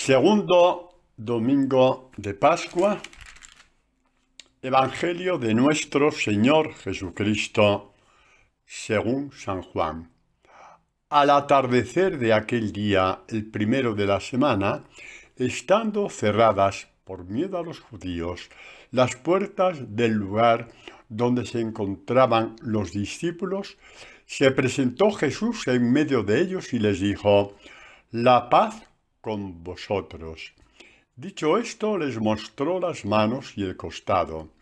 Segundo domingo de Pascua, Evangelio de nuestro Señor Jesucristo, según San Juan. Al atardecer de aquel día, el primero de la semana, estando cerradas por miedo a los judíos las puertas del lugar donde se encontraban los discípulos, se presentó Jesús en medio de ellos y les dijo: «La paz con vosotros». Dicho esto, les mostró las manos y el costado.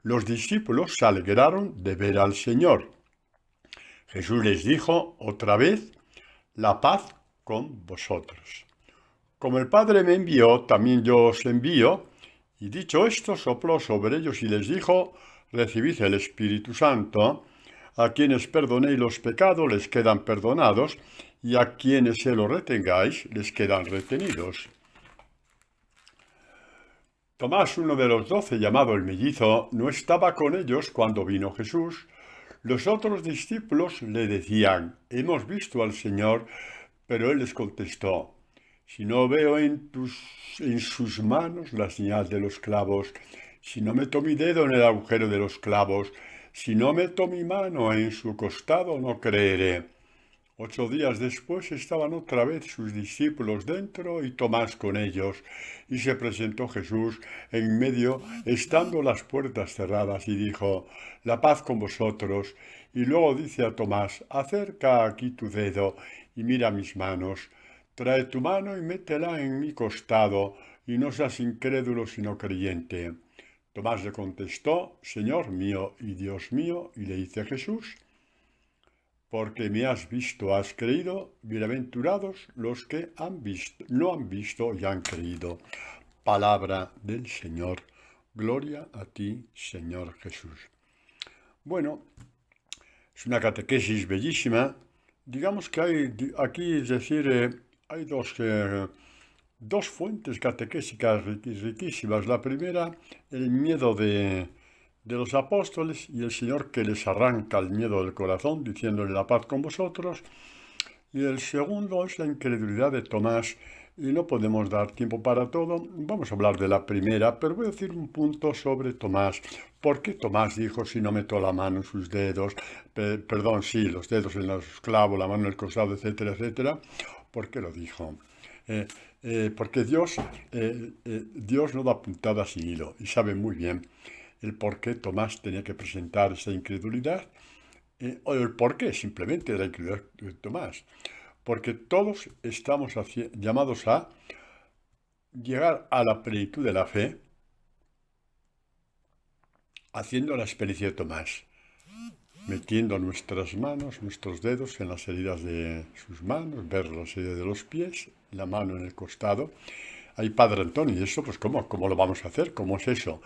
Los discípulos se alegraron de ver al Señor. Jesús les dijo otra vez: «La paz con vosotros. Como el Padre me envió, también yo os envío». Y dicho esto, sopló sobre ellos y les dijo: «Recibid el Espíritu Santo. A quienes perdonéis los pecados les quedan perdonados, y a quienes se los retengáis les quedan retenidos». Tomás, uno de los 12, llamado el mellizo, no estaba con ellos cuando vino Jesús. Los otros discípulos le decían: «Hemos visto al Señor». Pero él les contestó: «Si no veo en sus manos la señal de los clavos, si no meto mi dedo en el agujero de los clavos, si no meto mi mano en su costado, no creeré». 8 días después estaban otra vez sus discípulos dentro y Tomás con ellos, y se presentó Jesús en medio, estando las puertas cerradas, y dijo: «La paz con vosotros». Y luego dice a Tomás: «Acerca aquí tu dedo y mira mis manos. Trae tu mano y métela en mi costado, y no seas incrédulo sino creyente». Tomás le contestó: «Señor mío y Dios mío». Y le dice Jesús: «Porque me has visto, has creído. Bienaventurados los que no han visto y han creído». Palabra del Señor. Gloria a ti, Señor Jesús. Bueno, es una catequesis bellísima. Digamos que hay aquí, es decir, hay dos fuentes catequésicas riquísimas. La primera, el miedo de los apóstoles y el Señor que les arranca el miedo del corazón, diciéndole: «La paz con vosotros». Y el segundo es la incredulidad de Tomás. Y no podemos dar tiempo para todo. Vamos a hablar de la primera, pero voy a decir un punto sobre Tomás. ¿Por qué Tomás dijo: «Si no meto la mano en sus dedos», los dedos en los clavos, la mano en el costado, etcétera, etcétera? ¿Por qué lo dijo? Porque Dios no da puntada sin hilo, y sabe muy bien el por qué Tomás tenía que presentar esa incredulidad, o el por qué simplemente de la incredulidad de Tomás. Porque todos estamos llamados a llegar a la plenitud de la fe haciendo la experiencia de Tomás, metiendo nuestras manos, nuestros dedos en las heridas de sus manos, ver las heridas de los pies, la mano en el costado. Ay, Padre Antonio, ¿y eso pues cómo lo vamos a hacer? ¿Cómo es eso?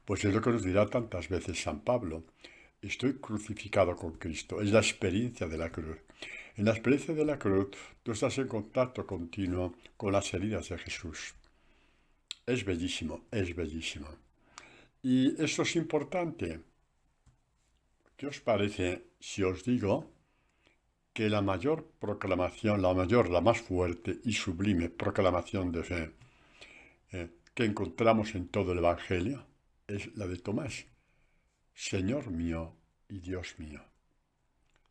Pues es lo que nos dirá tantas veces San Pablo: «Estoy crucificado con Cristo». Es la experiencia de la cruz. En la experiencia de la cruz tú estás en contacto continuo con las heridas de Jesús. Es bellísimo, es bellísimo. Y eso es importante. ¿Qué os parece si os digo que la mayor proclamación, la más fuerte y sublime proclamación de fe que encontramos en todo el Evangelio es la de Tomás: «Señor mío y Dios mío»?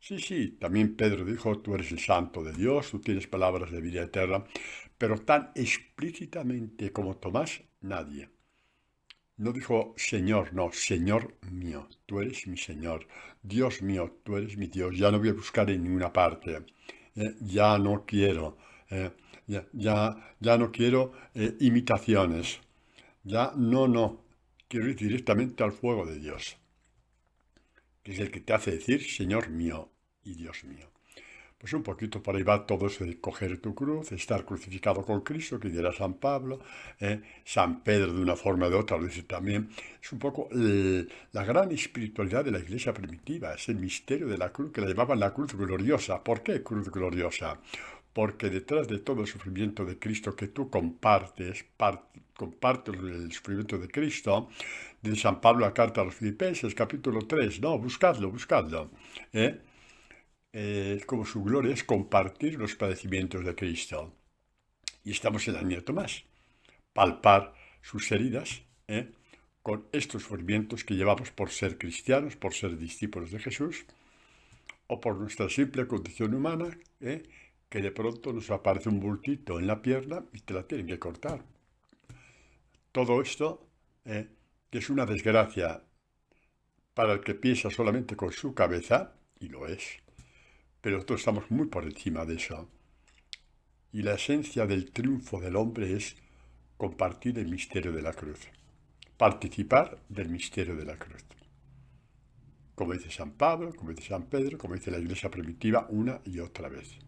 Sí, también Pedro dijo: «Tú eres el Santo de Dios, tú tienes palabras de vida eterna», pero tan explícitamente como Tomás, nadie. No dijo Señor, no, Señor mío, tú eres mi Señor, Dios mío, tú eres mi Dios. Ya no voy a buscar en ninguna parte, ya no quiero, ya no quiero imitaciones, no, quiero ir directamente al fuego de Dios, que es el que te hace decir Señor mío y Dios mío». Pues un poquito por ahí va todo eso de coger tu cruz, estar crucificado con Cristo, que dirá San Pablo, San Pedro de una forma o de otra lo dice también. Es un poco la gran espiritualidad de la iglesia primitiva, es el misterio de la cruz, que la llamaban la cruz gloriosa. ¿Por qué cruz gloriosa? Porque detrás de todo el sufrimiento de Cristo que tú compartes el sufrimiento de Cristo, de San Pablo, la carta a los Filipenses, capítulo 3, no, buscadlo, como su gloria es compartir los padecimientos de Cristo. Y estamos en la línea de Tomás. Palpar sus heridas, con estos sufrimientos que llevamos por ser cristianos, por ser discípulos de Jesús, o por nuestra simple condición humana, que de pronto nos aparece un bultito en la pierna y te la tienen que cortar. Todo esto, que es una desgracia para el que piensa solamente con su cabeza, y lo es, pero nosotros estamos muy por encima de eso. Y la esencia del triunfo del hombre es compartir el misterio de la cruz, participar del misterio de la cruz. Como dice San Pablo, como dice San Pedro, como dice la Iglesia primitiva una y otra vez.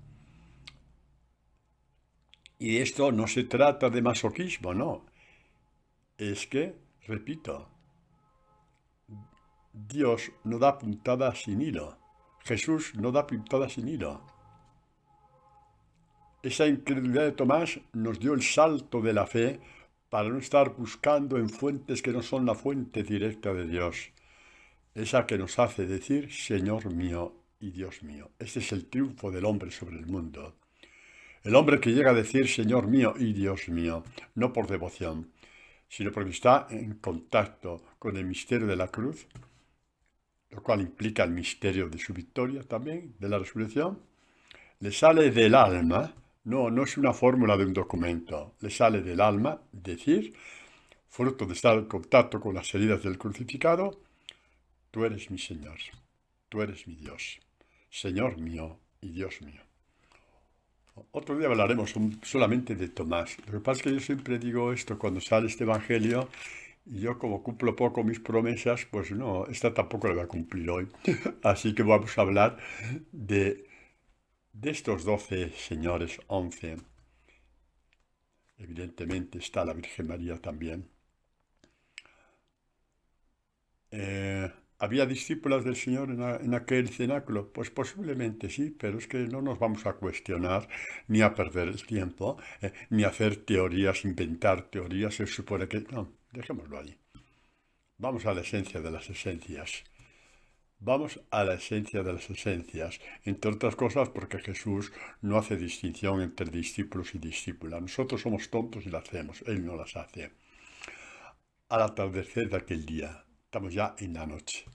Y esto no se trata de masoquismo, no. Es que, repito, Dios no da puntada sin hilo. Jesús no da puntada sin hilo. Esa incredulidad de Tomás nos dio el salto de la fe para no estar buscando en fuentes que no son la fuente directa de Dios. Esa que nos hace decir, Señor mío y Dios mío. Este es el triunfo del hombre sobre el mundo. El hombre que llega a decir, Señor mío y Dios mío, no por devoción, sino porque está en contacto con el misterio de la cruz, lo cual implica el misterio de su victoria también, de la resurrección, le sale del alma, no es una fórmula de un documento, le sale del alma decir, fruto de estar en contacto con las heridas del crucificado, tú eres mi Señor, tú eres mi Dios, Señor mío y Dios mío. Otro día hablaremos solamente de Tomás. Lo que pasa es que yo siempre digo esto cuando sale este evangelio y yo como cumplo poco mis promesas, pues no, esta tampoco la voy a cumplir hoy. Así que vamos a hablar de estos 12 señores, 11. Evidentemente está la Virgen María también. ¿Había discípulas del Señor en aquel cenáculo? Pues posiblemente sí, pero es que no nos vamos a cuestionar ni a perder el tiempo, ni a hacer teorías, inventar teorías. Se supone que no, dejémoslo allí. Vamos a la esencia de las esencias. Vamos a la esencia de las esencias, entre otras cosas porque Jesús no hace distinción entre discípulos y discípulas. Nosotros somos tontos y las hacemos, Él no las hace. Al atardecer de aquel día, estamos ya en la noche.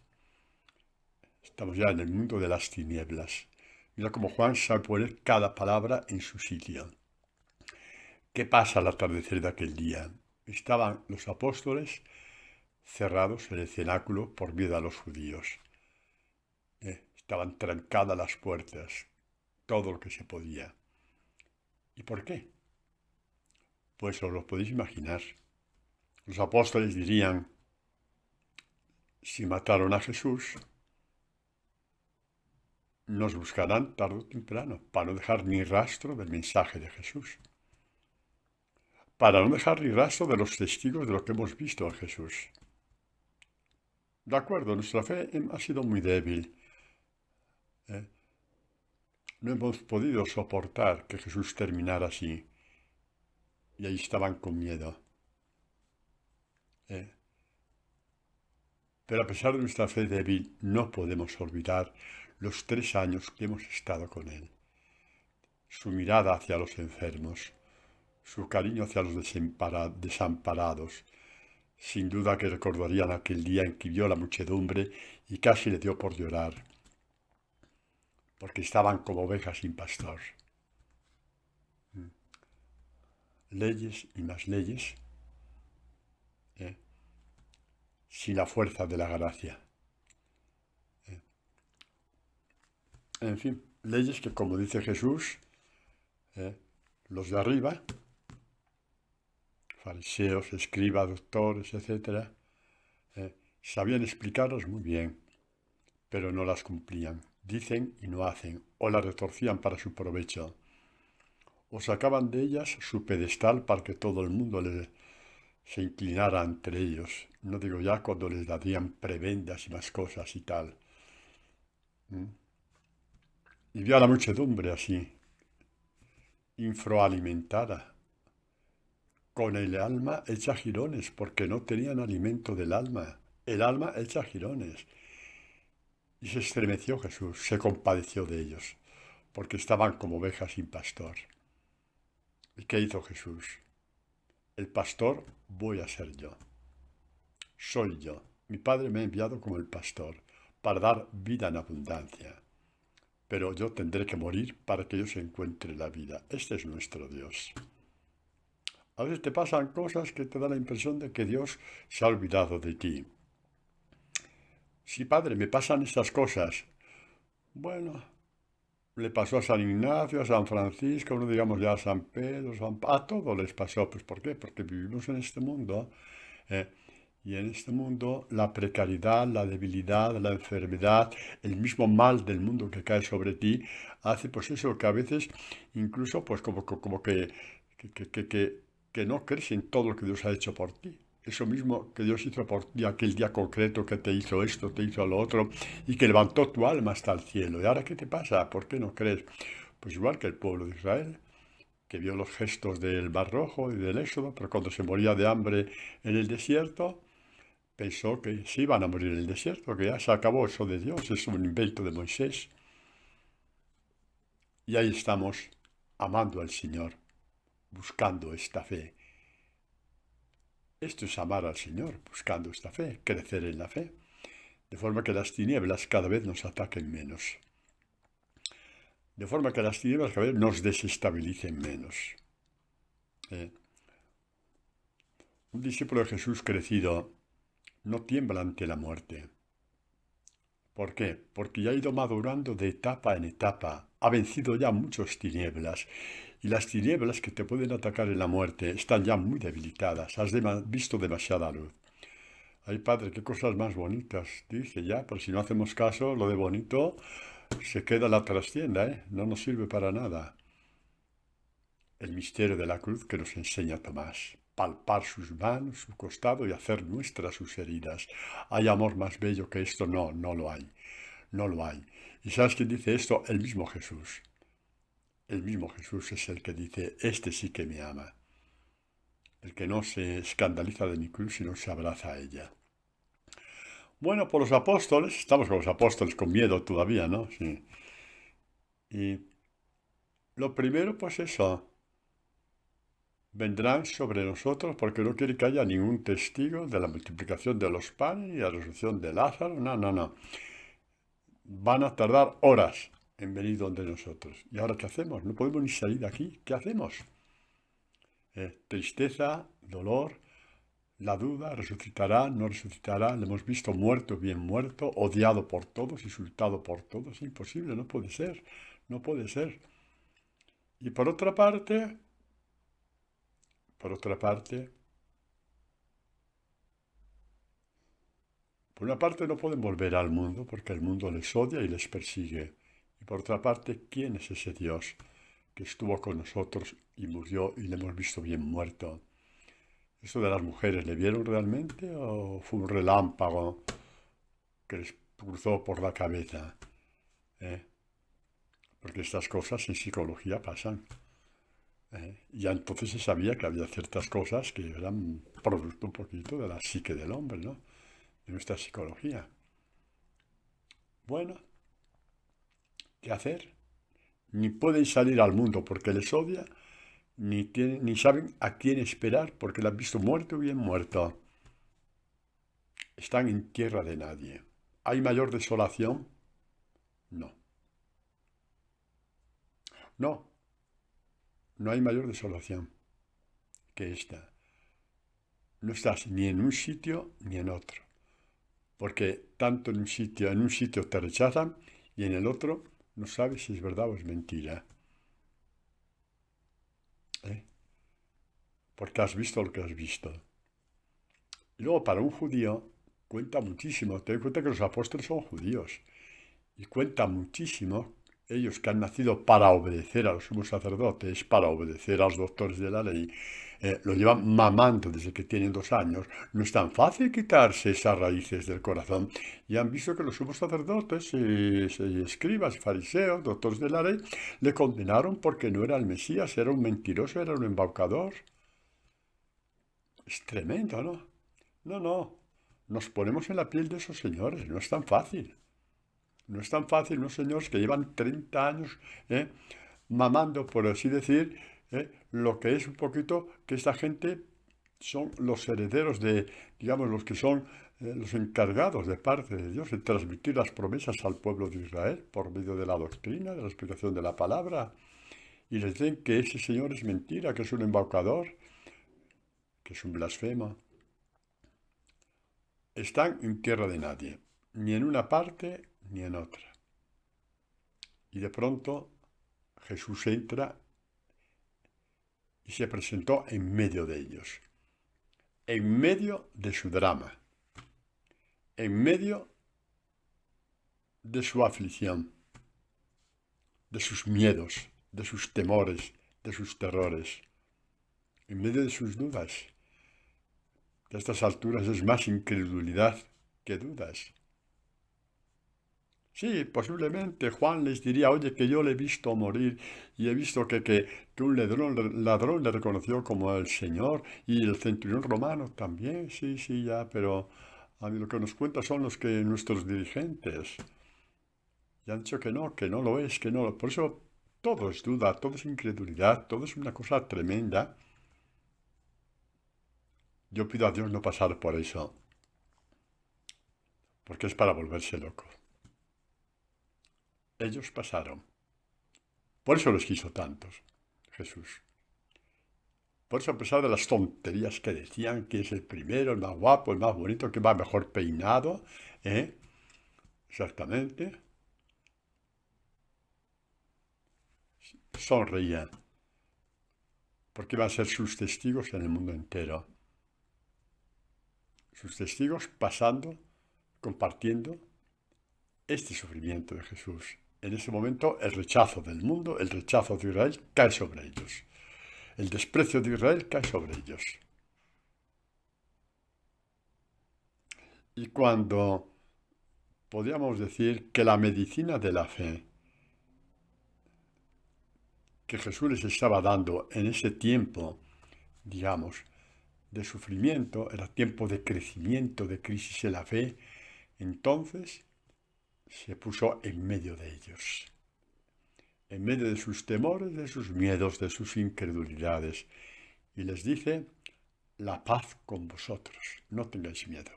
Estamos ya en el mundo de las tinieblas. Mira cómo Juan sabe poner cada palabra en su sitio. ¿Qué pasa al atardecer de aquel día? Estaban los apóstoles cerrados en el cenáculo por miedo a los judíos. Estaban trancadas las puertas, todo lo que se podía. ¿Y por qué? Pues os lo podéis imaginar. Los apóstoles dirían, si mataron a Jesús, nos buscarán tarde o temprano para no dejar ni rastro del mensaje de Jesús. Para no dejar ni rastro de los testigos de lo que hemos visto en Jesús. De acuerdo, nuestra fe ha sido muy débil. No hemos podido soportar que Jesús terminara así. Y ahí estaban con miedo. Pero a pesar de nuestra fe débil, no podemos olvidar los 3 años que hemos estado con Él. Su mirada hacia los enfermos, su cariño hacia los desamparados. Sin duda que recordarían aquel día en que vio la muchedumbre y casi le dio por llorar, porque estaban como ovejas sin pastor. Leyes y más leyes, sin la fuerza de la gracia. En fin, leyes que, como dice Jesús, los de arriba, fariseos, escribas, doctores, etc., sabían explicarlas muy bien, pero no las cumplían. Dicen y no hacen, o las retorcían para su provecho, o sacaban de ellas su pedestal para que todo el mundo se inclinara entre ellos. No digo ya cuando les darían prebendas y más cosas y tal. Y vio a la muchedumbre así, infraalimentada, con el alma hecha jirones, porque no tenían alimento del alma. El alma hecha jirones. Y se estremeció Jesús, se compadeció de ellos, porque estaban como ovejas sin pastor. ¿Y qué hizo Jesús? El pastor voy a ser yo. Soy yo. Mi Padre me ha enviado como el pastor para dar vida en abundancia. Pero yo tendré que morir para que ellos encuentren la vida. Este es nuestro Dios. A veces te pasan cosas que te dan la impresión de que Dios se ha olvidado de ti. Sí, Padre, me pasan estas cosas. Bueno, le pasó a San Ignacio, a San Francisco, no digamos ya a San Pedro, a todos les pasó. Pues ¿por qué? Porque vivimos en este mundo. eh, y en este mundo la precariedad, la debilidad, la enfermedad, el mismo mal del mundo que cae sobre ti, hace pues eso que a veces incluso pues como que, que, que, que- que no crees en todo lo que Dios ha hecho por ti. Eso mismo que Dios hizo por ti aquel día concreto que te hizo esto, te hizo lo otro y que levantó tu alma hasta el cielo. ¿Y ahora qué te pasa? ¿Por qué no crees? Pues igual que el pueblo de Israel, que vio los gestos del Mar Rojo y del Éxodo, pero cuando se moría de hambre en el desierto, pensó que se iban a morir en el desierto, que ya se acabó eso de Dios, es un invento de Moisés. Y ahí estamos, amando al Señor, buscando esta fe. Esto es amar al Señor, buscando esta fe, crecer en la fe, de forma que las tinieblas cada vez nos ataquen menos, de forma que las tinieblas cada vez nos desestabilicen menos. Eh, un discípulo de Jesús crecido no tiembla ante la muerte. ¿Por qué? Porque ya ha ido madurando de etapa en etapa, ha vencido ya muchas tinieblas, y las tinieblas que te pueden atacar en la muerte están ya muy debilitadas, has visto demasiada luz. Ay, padre, qué cosas más bonitas, dice ya, pero si no hacemos caso, lo de bonito se queda en la trastienda, ¿eh? No nos sirve para nada. El misterio de la cruz que nos enseña Tomás. Palpar sus manos, su costado y hacer nuestras sus heridas. ¿Hay amor más bello que esto? No, no lo hay. No lo hay. ¿Y sabes quién dice esto? El mismo Jesús. El mismo Jesús es el que dice, este sí que me ama. El que no se escandaliza de mi cruz, sino se abraza a ella. Bueno, por los apóstoles, estamos con los apóstoles con miedo todavía, ¿no? Sí. Y lo primero, pues eso, vendrán sobre nosotros porque no quiere que haya ningún testigo de la multiplicación de los panes y la resurrección de Lázaro. No, no, no. Van a tardar horas en venir donde nosotros. ¿Y ahora qué hacemos? No podemos ni salir de aquí. ¿Qué hacemos? Tristeza, dolor, la duda, resucitará, no resucitará, le hemos visto muerto, bien muerto, odiado por todos, insultado por todos. Imposible, no puede ser, no puede ser. Y por otra parte, por una parte no pueden volver al mundo porque el mundo les odia y les persigue. Y por otra parte, ¿quién es ese Dios que estuvo con nosotros y murió y le hemos visto bien muerto? ¿Eso de las mujeres le vieron realmente o fue un relámpago que les cruzó por la cabeza? ¿Eh? Porque estas cosas en psicología pasan. Ya entonces se sabía que había ciertas cosas que eran producto un poquito de la psique del hombre, ¿no? De nuestra psicología. Bueno, ¿qué hacer? Ni pueden salir al mundo porque les odia, ni saben a quién esperar porque la han visto muerto o bien muerto. Están en tierra de nadie. ¿Hay mayor desolación? No. No, no hay mayor desolación que esta. No estás ni en un sitio ni en otro. Porque tanto en un sitio te rechazan y en el otro no sabes si es verdad o es mentira. ¿Eh? Porque has visto lo que has visto. Y luego para un judío cuenta muchísimo. Ten en cuenta que los apóstoles son judíos. Y cuenta muchísimo ellos que han nacido para obedecer a los sumos sacerdotes, para obedecer a los doctores de la ley, lo llevan mamando desde que tienen 2 años. No es tan fácil quitarse esas raíces del corazón. Y han visto que los sumos sacerdotes, escribas, fariseos, doctores de la ley, le condenaron porque no era el Mesías, era un mentiroso, era un embaucador. Es tremendo, ¿no? No, no. Nos ponemos en la piel de esos señores. No es tan fácil. No es tan fácil unos señores que llevan 30 años mamando, por así decir, lo que es un poquito que esta gente son los herederos de, digamos, los que son los encargados de parte de Dios de transmitir las promesas al pueblo de Israel por medio de la doctrina, de la explicación de la palabra, y les dicen que ese Señor es mentira, que es un embaucador, que es un blasfemo. Están en tierra de nadie, ni en una parte ni en otra. Y de pronto Jesús entra y se presentó en medio de ellos, en medio de su drama, en medio de su aflicción, de sus miedos, de sus temores, de sus terrores, en medio de sus dudas. A estas alturas es más incredulidad que dudas. Sí, posiblemente Juan les diría, oye, que yo le he visto morir y he visto que un ladrón le reconoció como el Señor y el centurión romano también, sí, sí, ya, pero a mí lo que nos cuenta son nuestros dirigentes. Y han dicho que no lo es, que no lo... Por eso todo es duda, todo es incredulidad, todo es una cosa tremenda. Yo pido a Dios no pasar por eso, porque es para volverse loco. Ellos pasaron. Por eso los quiso tantos, Jesús. Por eso, a pesar de las tonterías que decían, que es el primero, el más guapo, el más bonito, que va mejor peinado, exactamente, sonreían, porque iban a ser sus testigos en el mundo entero. Sus testigos pasando, compartiendo este sufrimiento de Jesús. En ese momento, el rechazo del mundo, el rechazo de Israel, cae sobre ellos. El desprecio de Israel cae sobre ellos. Y cuando podríamos decir que la medicina de la fe que Jesús les estaba dando en ese tiempo, digamos, de sufrimiento, era tiempo de crecimiento, de crisis en la fe, entonces se puso en medio de ellos, en medio de sus temores, de sus miedos, de sus incredulidades, y les dice, la paz con vosotros, no tengáis miedo,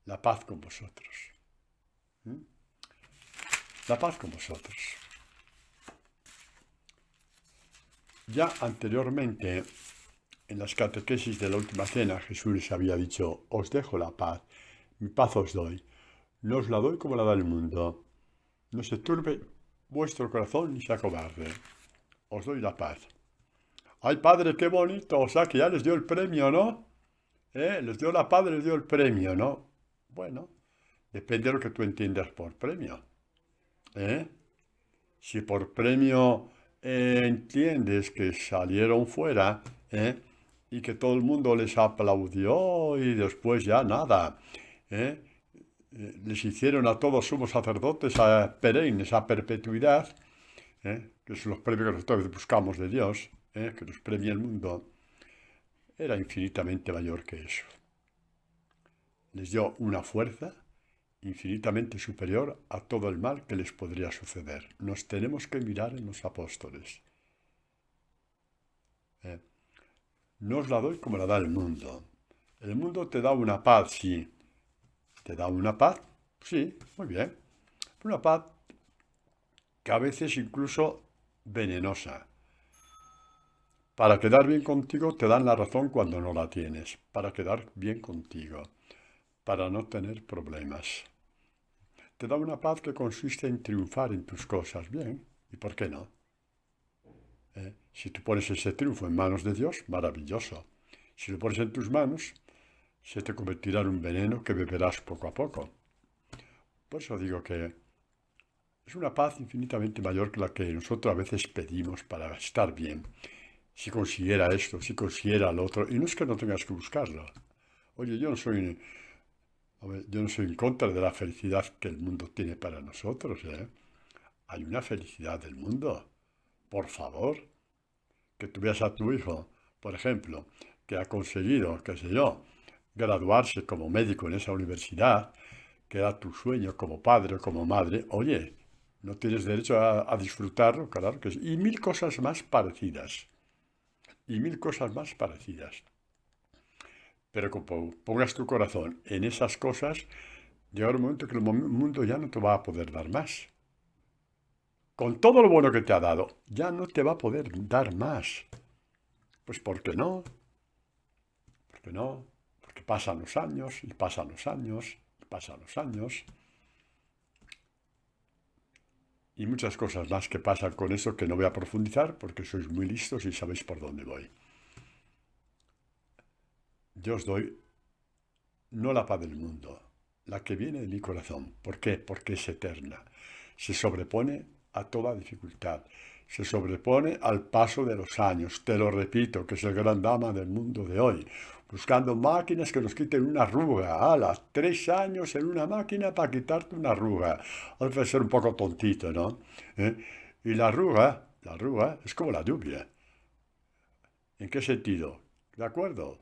la paz con vosotros. La paz con vosotros. Ya anteriormente, en las catequesis de la última cena, Jesús les había dicho, os dejo la paz, mi paz os doy, no os la doy como la da el mundo, no se turbe vuestro corazón ni se acobarde, os doy la paz. ¡Ay, Padre, qué bonito! O sea, que ya les dio el premio, ¿no? Les dio la paz, les dio el premio, ¿no? Bueno, depende de lo que tú entiendas por premio. Si por premio entiendes que salieron fuera y que todo el mundo les aplaudió y después ya nada, les hicieron a todos sumos sacerdotes a perennes, a perpetuidad, que son los premios que nosotros buscamos de Dios, que nos premia el mundo, era infinitamente mayor que eso. Les dio una fuerza infinitamente superior a todo el mal que les podría suceder. Nos tenemos que mirar en los apóstoles. No os la doy como la da el mundo. El mundo te da una paz, sí. ¿Te da una paz? Sí, muy bien. Una paz que a veces incluso venenosa. Para quedar bien contigo te dan la razón cuando no la tienes. Para quedar bien contigo. Para no tener problemas. Te da una paz que consiste en triunfar en tus cosas. Bien, ¿y por qué no? Si tú pones ese triunfo en manos de Dios, maravilloso. Si lo pones en tus manos, se te convertirá en un veneno que beberás poco a poco. Por eso digo que es una paz infinitamente mayor que la que nosotros a veces pedimos para estar bien. Si consiguiera esto, si consiguiera lo otro. Y no es que no tengas que buscarlo. Oye, yo no soy en contra de la felicidad que el mundo tiene para nosotros. Hay una felicidad del mundo. Por favor, que tú veas a tu hijo, por ejemplo, que ha conseguido, qué sé yo, graduarse como médico en esa universidad, que era tu sueño como padre o como madre, oye, no tienes derecho a disfrutarlo, claro que sí. Y mil cosas más parecidas. y mil cosas más parecidas. Pero como pongas tu corazón en esas cosas, llegará un momento que el mundo ya no te va a poder dar más. Con todo lo bueno que te ha dado, ya no te va a poder dar más. Pues ¿por qué no? ¿Por qué no? Porque pasan los años, y pasan los años, y pasan los años. Y muchas cosas más que pasan con eso que no voy a profundizar porque sois muy listos y sabéis por dónde voy. Yo os doy no la paz del mundo, la que viene de mi corazón. ¿Por qué? Porque es eterna. Se sobrepone a toda dificultad. Se sobrepone al paso de los años. Te lo repito, que es el gran drama del mundo de hoy. Buscando máquinas que nos quiten una arruga. ¡Hala! 3 años en una máquina para quitarte una arruga. Debe ser un poco tontito, ¿no? ¿Eh? Y la arruga es como la lluvia. ¿En qué sentido? ¿De acuerdo?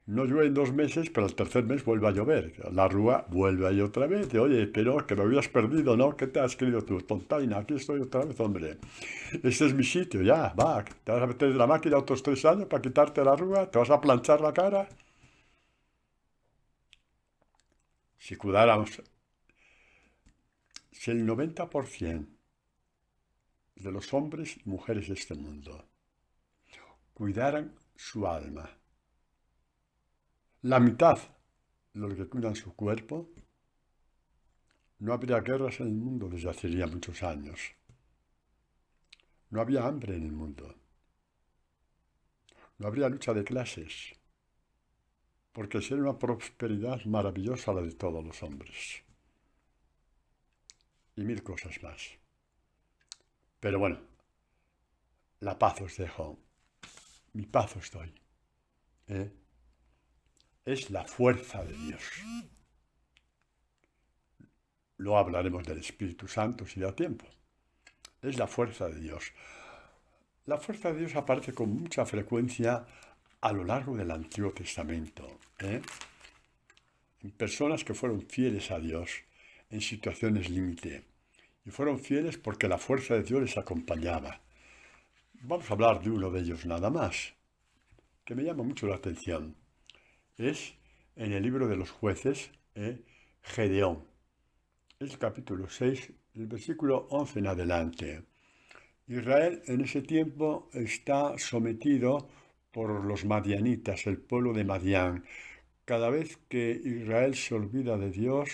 No llueve en 2 meses, pero el tercer mes vuelve a llover. La rúa vuelve ahí otra vez. Oye, pero que me habías perdido, ¿no? ¿Qué te has querido tú? Tontaina, aquí estoy otra vez, hombre. Este es mi sitio, ya, va. ¿Te vas a meter en la máquina otros 3 años para quitarte la rúa? ¿Te vas a planchar la cara? Si cuidáramos, si el 90% de los hombres y mujeres de este mundo cuidaran su alma, la mitad de los que cuidan su cuerpo, no habría guerras en el mundo desde hace ya muchos años. No había hambre en el mundo. No habría lucha de clases. Porque sería una prosperidad maravillosa la de todos los hombres. Y mil cosas más. Pero bueno, la paz os dejo. Mi paz os doy. ¿Eh? Es la fuerza de Dios. Luego hablaremos del Espíritu Santo si da tiempo. Es la fuerza de Dios. La fuerza de Dios aparece con mucha frecuencia a lo largo del Antiguo Testamento. En personas que fueron fieles a Dios en situaciones límite. Y fueron fieles porque la fuerza de Dios les acompañaba. Vamos a hablar de uno de ellos nada más, que me llama mucho la atención. Es en el libro de los jueces, Gedeón. Es el capítulo 6, el versículo 11 en adelante. Israel en ese tiempo está sometido por los madianitas, el pueblo de Madián. Cada vez que Israel se olvida de Dios,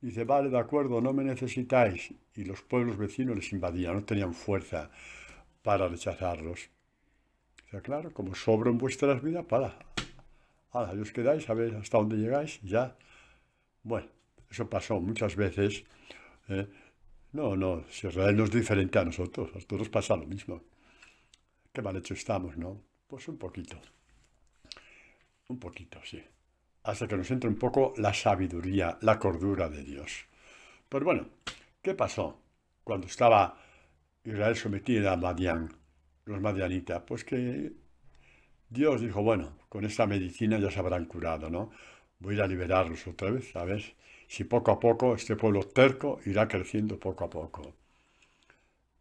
dice, vale, de acuerdo, no me necesitáis. Y los pueblos vecinos les invadían, no tenían fuerza para rechazarlos. O sea, claro, como sobro en vuestras vidas, ahí os quedáis, a ver hasta dónde llegáis, ya. Bueno, eso pasó muchas veces. No, si Israel no es diferente a nosotros pasa lo mismo. Qué mal hecho estamos, ¿no? Pues un poquito, sí. Hasta que nos entre un poco la sabiduría, la cordura de Dios. Pues bueno, ¿qué pasó cuando estaba Israel sometido a Madián, los madianitas? Pues que Dios dijo, bueno, con esta medicina ya se habrán curado, ¿no? Voy a ir a liberarlos otra vez, a ver si poco a poco este pueblo terco irá creciendo poco a poco.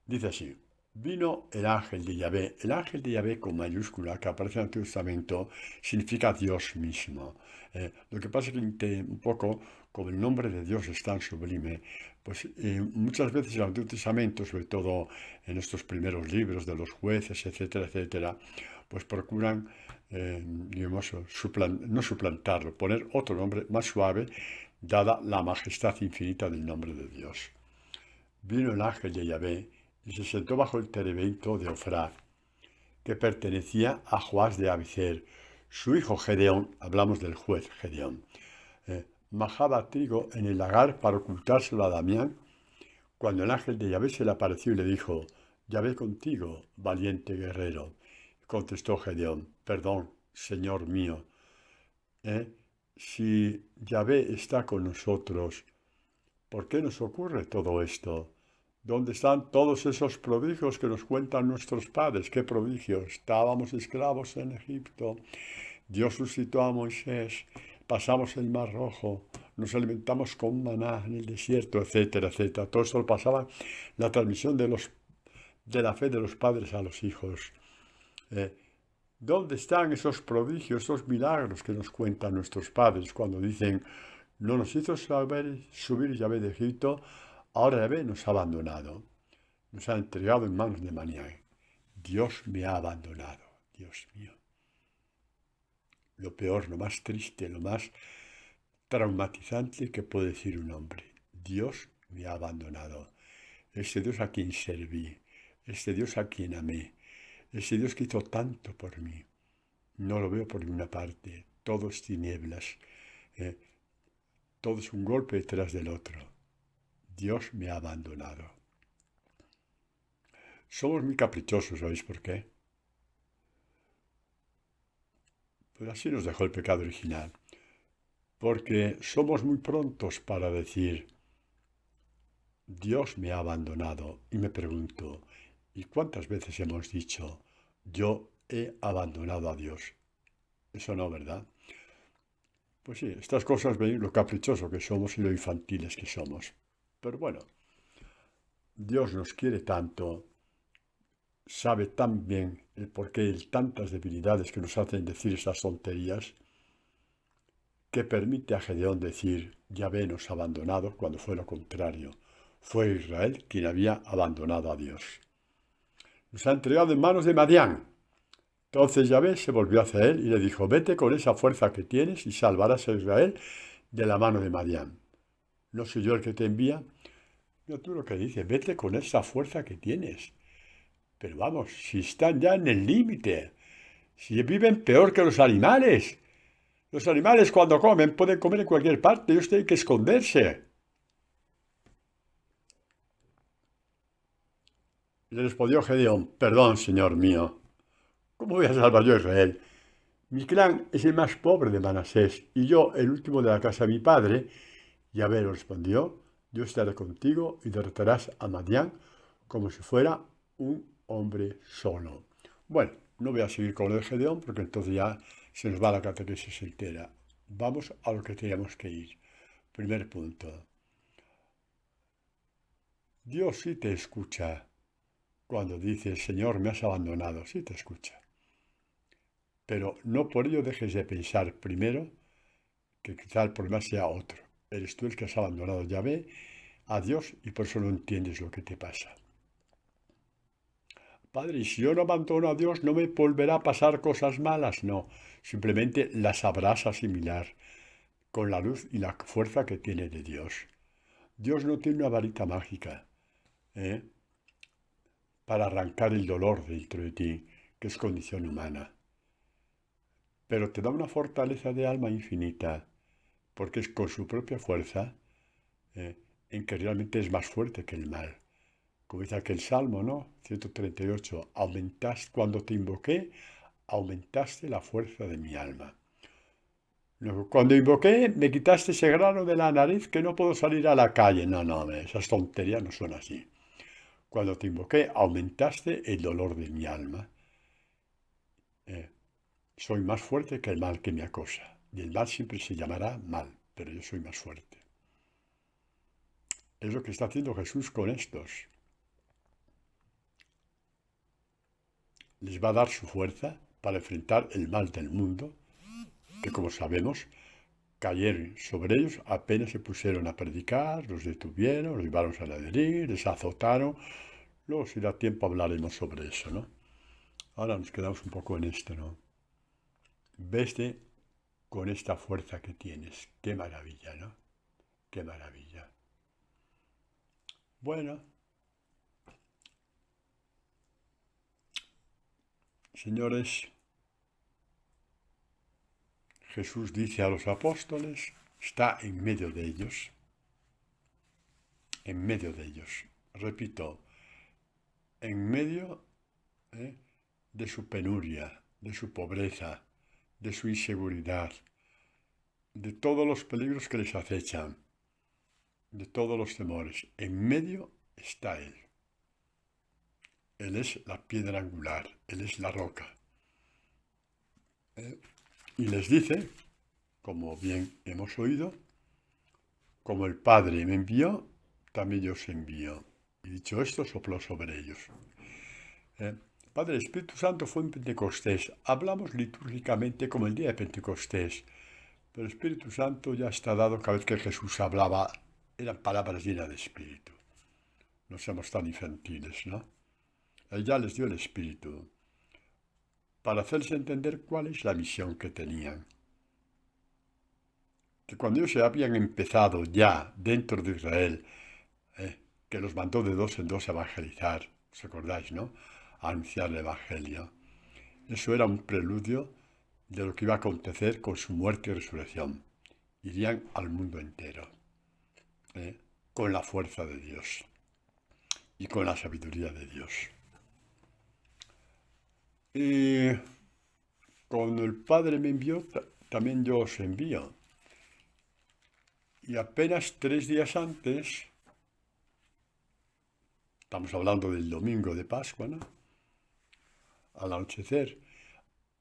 Dice así, vino el ángel de Yahvé. El ángel de Yahvé con mayúscula, que aparece en el Antiguo Testamento, significa Dios mismo. Lo que pasa es que un poco, como el nombre de Dios es tan sublime, pues muchas veces en el Antiguo Testamento, sobre todo en estos primeros libros de los jueces, etcétera, etcétera, pues procuran, digamos, no suplantarlo, poner otro nombre más suave, dada la majestad infinita del nombre de Dios. Vino el ángel de Yahvé y se sentó bajo el terebinto de Ofrá, que pertenecía a Joás de Abicer. Su hijo Gedeón, hablamos del juez Gedeón, majaba trigo en el lagar para ocultárselo a Damián, cuando el ángel de Yahvé se le apareció y le dijo, Yahvé contigo, valiente guerrero. Contestó Gedeón, perdón, Señor mío, si Yahvé está con nosotros, ¿por qué nos ocurre todo esto? ¿Dónde están todos esos prodigios que nos cuentan nuestros padres? ¿Qué prodigios? Estábamos esclavos en Egipto, Dios suscitó a Moisés, pasamos el Mar Rojo, nos alimentamos con maná en el desierto, etcétera, etcétera. Todo esto lo pasaba la transmisión de la fe de los padres a los hijos. ¿Dónde están esos prodigios, esos milagros que nos cuentan nuestros padres cuando dicen, no nos hizo subir Yahvé de Egipto, ahora Yahvé nos ha abandonado, nos ha entregado en manos de Madián? Dios me ha abandonado, Dios mío. Lo peor, lo más triste, lo más traumatizante que puede decir un hombre. Dios me ha abandonado. Ese Dios a quien serví, ese Dios a quien amé, ese Dios que hizo tanto por mí. No lo veo por ninguna parte. Todo es tinieblas. eh, todo es un golpe detrás del otro. Dios me ha abandonado. Somos muy caprichosos, ¿sabéis por qué? Pues así nos dejó el pecado original. Porque somos muy prontos para decir, Dios me ha abandonado. Y me pregunto, ¿y cuántas veces hemos dicho, yo he abandonado a Dios? Eso no, ¿verdad? Pues sí, estas cosas ven lo caprichoso que somos y lo infantiles que somos. Pero bueno, Dios nos quiere tanto, sabe tan bien el porqué de tantas debilidades que nos hacen decir estas tonterías, que permite a Gedeón decir, Yahvé nos ha abandonado, cuando fue lo contrario. Fue Israel quien había abandonado a Dios. Nos ha entregado en manos de Madián. Entonces Yahvé se volvió hacia él y le dijo, vete con esa fuerza que tienes y salvarás a Israel de la mano de Madián. ¿No soy yo el que te envía? Mira tú lo que dices, vete con esa fuerza que tienes. Pero vamos, si están ya en el límite, si viven peor que los animales. Los animales cuando comen pueden comer en cualquier parte, ellos tienen que esconderse. Y le respondió Gedeón, perdón, señor mío, ¿cómo voy a salvar yo a Israel? Mi clan es el más pobre de Manasés y yo el último de la casa de mi padre. Yahvé le respondió, yo estaré contigo y derrotarás a Madián como si fuera un hombre solo. Bueno, no voy a seguir con lo de Gedeón porque entonces ya se nos va la catequesis entera. Vamos a lo que teníamos que ir. Primer punto. Dios sí te escucha cuando dices, Señor, me has abandonado. Sí te escucha. Pero no por ello dejes de pensar primero que quizá el problema sea otro. Eres tú el que has abandonado Yahvé a Dios y por eso no entiendes lo que te pasa. Padre, y si yo no abandono a Dios, ¿no me volverá a pasar cosas malas? No, simplemente las sabrás asimilar con la luz y la fuerza que tiene de Dios. Dios no tiene una varita mágica ¿eh? para arrancar el dolor dentro de ti, que es condición humana. Pero te da una fortaleza de alma infinita, porque es con su propia fuerza ¿eh? en que realmente es más fuerte que el mal. Como dice aquel salmo, ¿no? 138, cuando te invoqué, aumentaste la fuerza de mi alma. Luego, cuando invoqué, me quitaste ese grano de la nariz que no puedo salir a la calle. No, no, esas tonterías no son así. Cuando te invoqué, aumentaste el dolor de mi alma. Soy más fuerte que el mal que me acosa. Y el mal siempre se llamará mal, pero yo soy más fuerte. Es lo que está haciendo Jesús con estos. Les va a dar su fuerza para enfrentar el mal del mundo, que como sabemos, cayeron sobre ellos, apenas se pusieron a predicar, los detuvieron, los llevaron a la herir, les azotaron. Luego, si da tiempo, hablaremos sobre eso, ¿no? Ahora nos quedamos un poco en esto, ¿no? Veste con esta fuerza que tienes. Qué maravilla, ¿no? Qué maravilla. Bueno, señores, Jesús dice a los apóstoles, está en medio de ellos, en medio de ellos. Repito, en medio de su penuria, de su pobreza, de su inseguridad, de todos los peligros que les acechan, de todos los temores. En medio está Él. Él es la piedra angular, Él es la roca. Y les dice, como bien hemos oído, como el Padre me envió, también yo os envío. Y dicho esto, sopló sobre ellos. Padre, el Espíritu Santo fue en Pentecostés. Hablamos litúrgicamente como el día de Pentecostés. Pero el Espíritu Santo ya está dado cada vez que Jesús hablaba. Eran palabras llenas de Espíritu. No seamos tan infantiles, ¿no? Él ya les dio el Espíritu para hacerse entender cuál es la misión que tenían. Que cuando ellos se habían empezado ya dentro de Israel, que los mandó de dos en dos a evangelizar, ¿os acordáis, no? A anunciar el Evangelio. Eso era un preludio de lo que iba a acontecer con su muerte y resurrección. Irían al mundo entero, con la fuerza de Dios y con la sabiduría de Dios. Y cuando el Padre me envió, también yo os envío. Y apenas 3 días antes, estamos hablando del domingo de Pascua, ¿no? Al anochecer,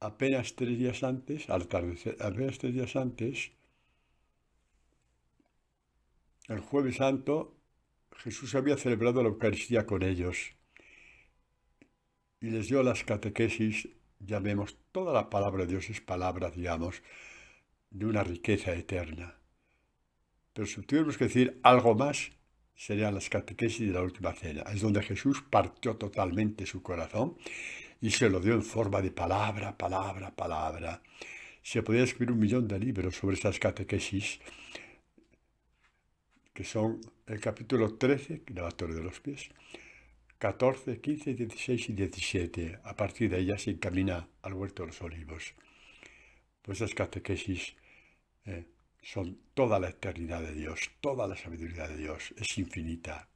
apenas 3 días antes, al atardecer, apenas 3 días antes, el Jueves Santo, Jesús había celebrado la Eucaristía con ellos y les dio las catequesis. Ya vemos, toda la palabra de Dios es palabra, digamos, de una riqueza eterna. Pero si tuviéramos que decir algo más, serían las catequesis de la última cena. Es donde Jesús partió totalmente su corazón y se lo dio en forma de palabra, palabra, palabra. Se podría escribir 1 millón de libros sobre esas catequesis, que son el capítulo 13, lavatorio de los pies, 14, 15, 16 y 17. A partir de ellas se encamina al huerto de los olivos. Pues esas catequesis son toda la eternidad de Dios, toda la sabiduría de Dios, es infinita.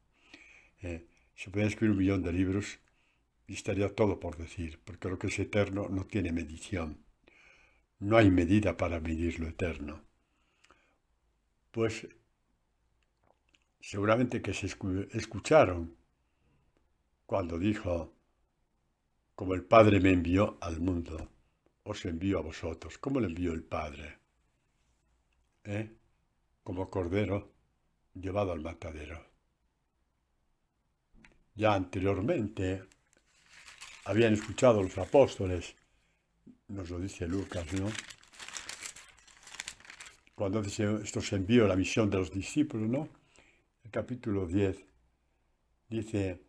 Se pueden escribir 1 millón de libros y estaría todo por decir, porque lo que es eterno no tiene medición. No hay medida para medir lo eterno. Pues seguramente que se escucharon cuando dijo, como el Padre me envió al mundo, os envío a vosotros. ¿Cómo le envió el Padre? Como cordero llevado al matadero. Ya anteriormente habían escuchado los apóstoles, nos lo dice Lucas, ¿no? Cuando dice esto se envió la misión de los discípulos, ¿no? El capítulo 10 dice,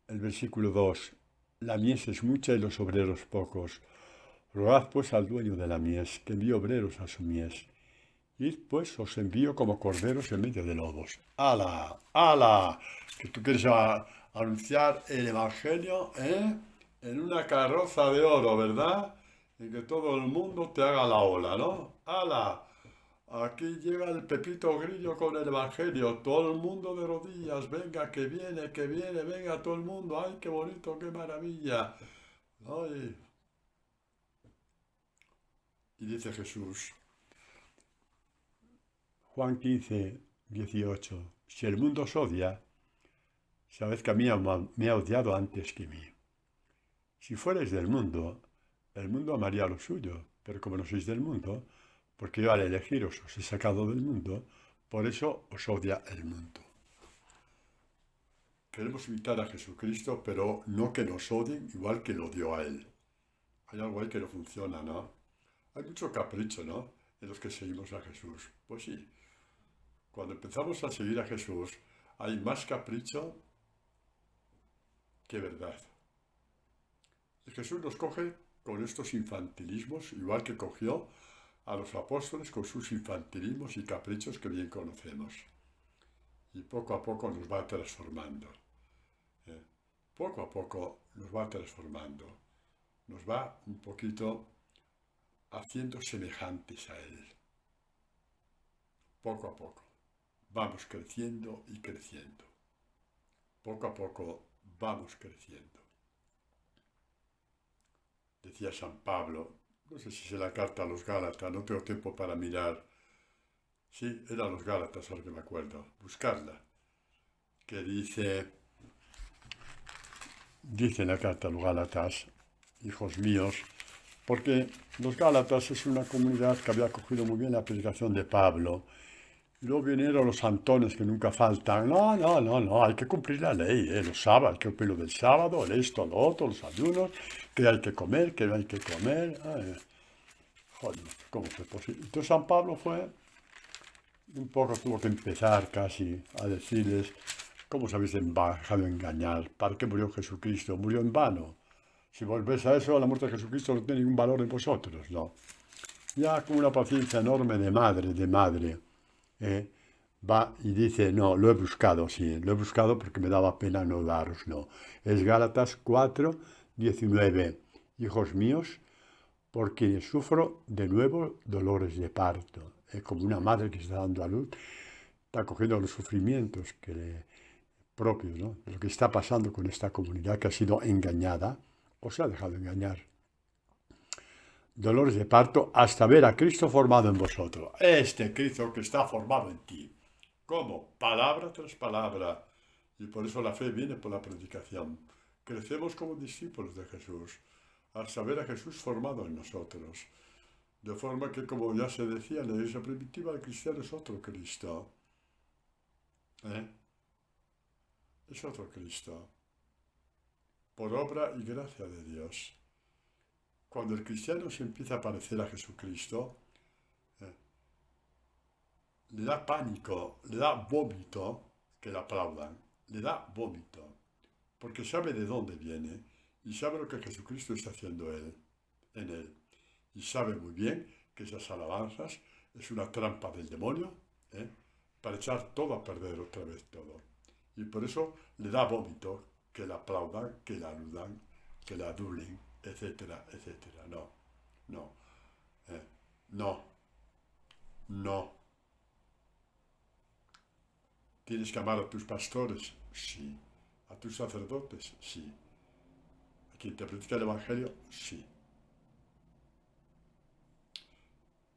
el versículo 2, la mies es mucha y los obreros pocos. Rogad pues al dueño de la mies, que envíe obreros a su mies. Id pues, os envío como corderos en medio de lobos. ¡Hala! ¡Hala! Que tú quieres anunciar el Evangelio, en una carroza de oro, ¿verdad? Y que todo el mundo te haga la ola, ¿no? ¡Hala! Aquí llega el Pepito Grillo con el Evangelio, todo el mundo de rodillas, venga, que viene, venga todo el mundo, ¡ay, qué bonito, qué maravilla! ¡Ay! Y dice Jesús, Juan 15, 18, si el mundo os odia, sabed que a mí me ha odiado antes que mí. Si fuerais del mundo, el mundo amaría lo suyo, pero como no sois del mundo, porque yo al elegiros os he sacado del mundo, por eso os odia el mundo. Queremos imitar a Jesucristo, pero no que nos odien igual que lo odió a Él. Hay algo ahí que no funciona, ¿no? Hay mucho capricho, ¿no? En los que seguimos a Jesús. Pues sí, cuando empezamos a seguir a Jesús, hay más capricho que verdad. Y Jesús nos coge con estos infantilismos, igual que cogió a los apóstoles con sus infantilismos y caprichos que bien conocemos. Y poco a poco nos va transformando. Poco a poco nos va transformando. Nos va un poquito haciendo semejantes a Él. Poco a poco. Vamos creciendo y creciendo. Poco a poco vamos creciendo. Decía San Pablo, no sé si es la carta a los Gálatas, no tengo tiempo para mirar. Sí, era a los Gálatas, ahora que me acuerdo, buscarla. Que dice en la carta a los Gálatas, hijos míos, porque los Gálatas es una comunidad que había acogido muy bien la predicación de Pablo Y luego vinieron los santones que nunca faltan. No, no, no, no, hay que cumplir la ley, los sábados, hay que cumplir lo del sábado, el esto, lo otro, los ayunos, que hay que comer, que no hay que comer. Ay, joder, ¿cómo fue posible? Entonces San Pablo fue, un poco tuvo que empezar casi a decirles, ¿cómo os habéis dejado engañar? ¿Para qué murió Jesucristo? Murió en vano. Si volvéis a eso, la muerte de Jesucristo no tiene ningún valor en vosotros, ¿no? Ya con una paciencia enorme de madre, va y dice, no, lo he buscado, sí, lo he buscado porque me daba pena no daros, no. Es Gálatas 4:19. Hijos míos, por quienes sufro de nuevo dolores de parto. Es como una madre que está dando a luz, está cogiendo los sufrimientos propios, ¿no? De lo que está pasando con esta comunidad que ha sido engañada o se ha dejado engañar. Dolores de parto hasta ver a Cristo formado en vosotros. Este Cristo que está formado en ti. ¿Cómo? Palabra tras palabra. Y por eso la fe viene por la predicación. Crecemos como discípulos de Jesús, al saber a Jesús formado en nosotros. De forma que, como ya se decía en la iglesia primitiva, el cristiano es otro Cristo. Es otro Cristo. Por obra y gracia de Dios. Cuando el cristiano se empieza a parecer a Jesucristo, le da pánico, le da vómito que le aplaudan, le da vómito, porque sabe de dónde viene y sabe lo que Jesucristo está haciendo en él. Y sabe muy bien que esas alabanzas es una trampa del demonio, para echar todo a perder otra vez todo. Y por eso le da vómito que le aplaudan, que le aludan, que le adulen, etcétera, etcétera. No, no, no, no. ¿Tienes que amar a tus pastores? Sí. ¿A tus sacerdotes? Sí. ¿A quien te predica el Evangelio? Sí.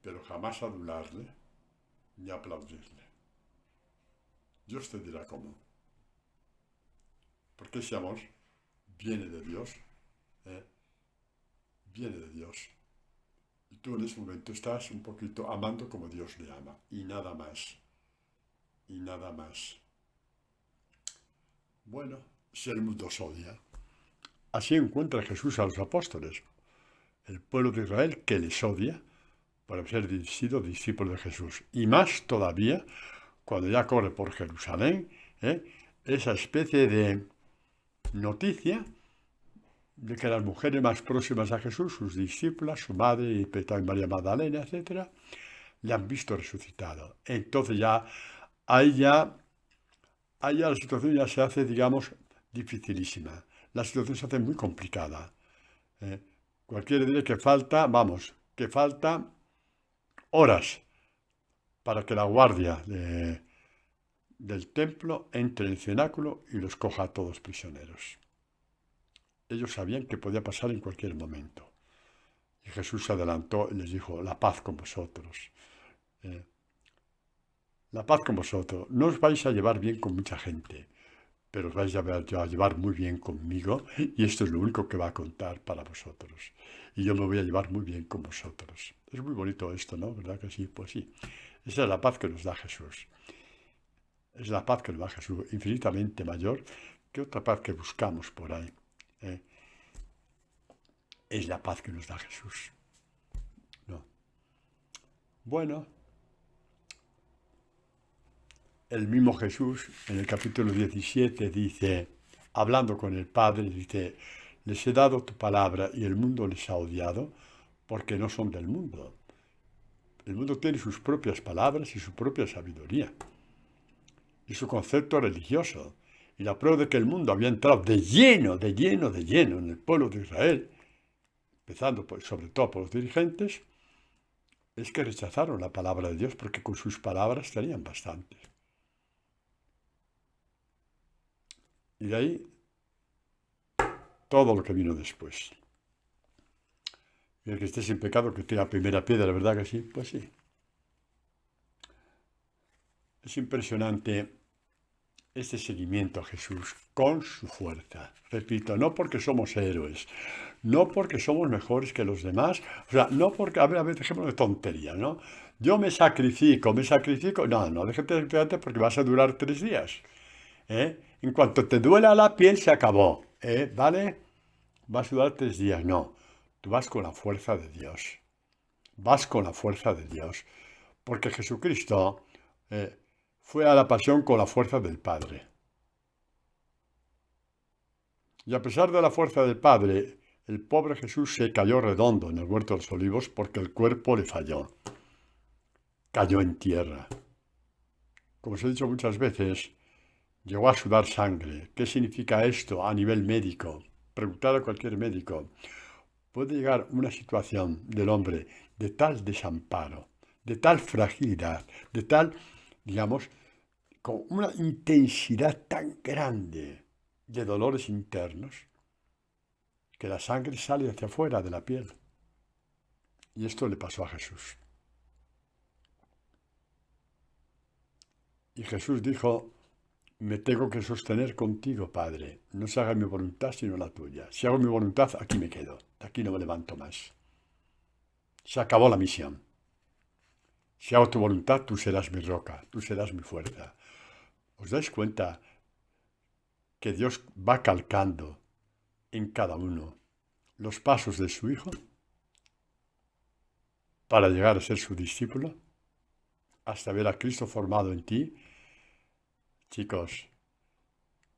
Pero jamás adularle ni aplaudirle. Dios te dirá cómo. Porque ese amor viene de Dios. Viene de Dios. Y tú en ese momento estás un poquito amando como Dios le ama. Y nada más. Y nada más. Bueno, si el mundo os odia. Así encuentra Jesús a los apóstoles. El pueblo de Israel que les odia por haber sido discípulos de Jesús. Y más todavía cuando ya corre por Jerusalén, esa especie de noticia de que las mujeres más próximas a Jesús, sus discípulas, su madre y también María Magdalena, etc., le han visto resucitado. Entonces ahí ya la situación ya se hace, digamos, dificilísima. La situación se hace muy complicada. Cualquiera diría que falta horas para que la guardia del templo entre en el cenáculo y los coja a todos prisioneros. Ellos sabían que podía pasar en cualquier momento. Y Jesús se adelantó y les dijo, la paz con vosotros. La paz con vosotros. No os vais a llevar bien con mucha gente, pero os vais a llevar muy bien conmigo y esto es lo único que va a contar para vosotros. Y yo me voy a llevar muy bien con vosotros. Es muy bonito esto, ¿no? ¿Verdad que sí? Pues sí. Esa es la paz que nos da Jesús. Es la paz que nos da Jesús, infinitamente mayor que otra paz que buscamos por ahí. Es la paz que nos da Jesús. No. Bueno, el mismo Jesús en el capítulo 17 dice, hablando con el Padre, dice, les he dado tu palabra y el mundo les ha odiado porque no son del mundo. El mundo tiene sus propias palabras y su propia sabiduría y su concepto religioso. Y la prueba de que el mundo había entrado de lleno en el pueblo de Israel, empezando sobre todo por los dirigentes, es que rechazaron la palabra de Dios porque con sus palabras tenían bastante. Y de ahí todo lo que vino después. Y el que esté sin pecado que tire la primera piedra, ¿verdad que sí? Pues sí. Es impresionante este seguimiento a Jesús con su fuerza. Repito, no porque somos héroes, no porque somos mejores que los demás, o sea, no porque, a ver, dejémoslo de tontería, ¿no? Yo me sacrifico. No, no dejes de sacrificarte porque vas a durar 3 días. En cuanto te duela la piel, se acabó. ¿Vale? Vas a durar 3 días. No, tú vas con la fuerza de Dios. Vas con la fuerza de Dios. Porque Jesucristo fue a la pasión con la fuerza del Padre. Y a pesar de la fuerza del Padre, el pobre Jesús se cayó redondo en el huerto de los olivos porque el cuerpo le falló. Cayó en tierra. Como os he dicho muchas veces, llegó a sudar sangre. ¿Qué significa esto a nivel médico? Preguntar a cualquier médico. Puede llegar una situación del hombre de tal desamparo, de tal fragilidad, de tal, digamos, con una intensidad tan grande de dolores internos, que la sangre sale hacia afuera de la piel. Y esto le pasó a Jesús. Y Jesús dijo, me tengo que sostener contigo, Padre. No se haga mi voluntad sino la tuya. Si hago mi voluntad, aquí me quedo. De aquí no me levanto más. Se acabó la misión. Si hago tu voluntad, tú serás mi roca, tú serás mi fuerza. ¿Os dais cuenta que Dios va calcando en cada uno los pasos de su Hijo para llegar a ser su discípulo? Hasta ver a Cristo formado en ti. Chicos,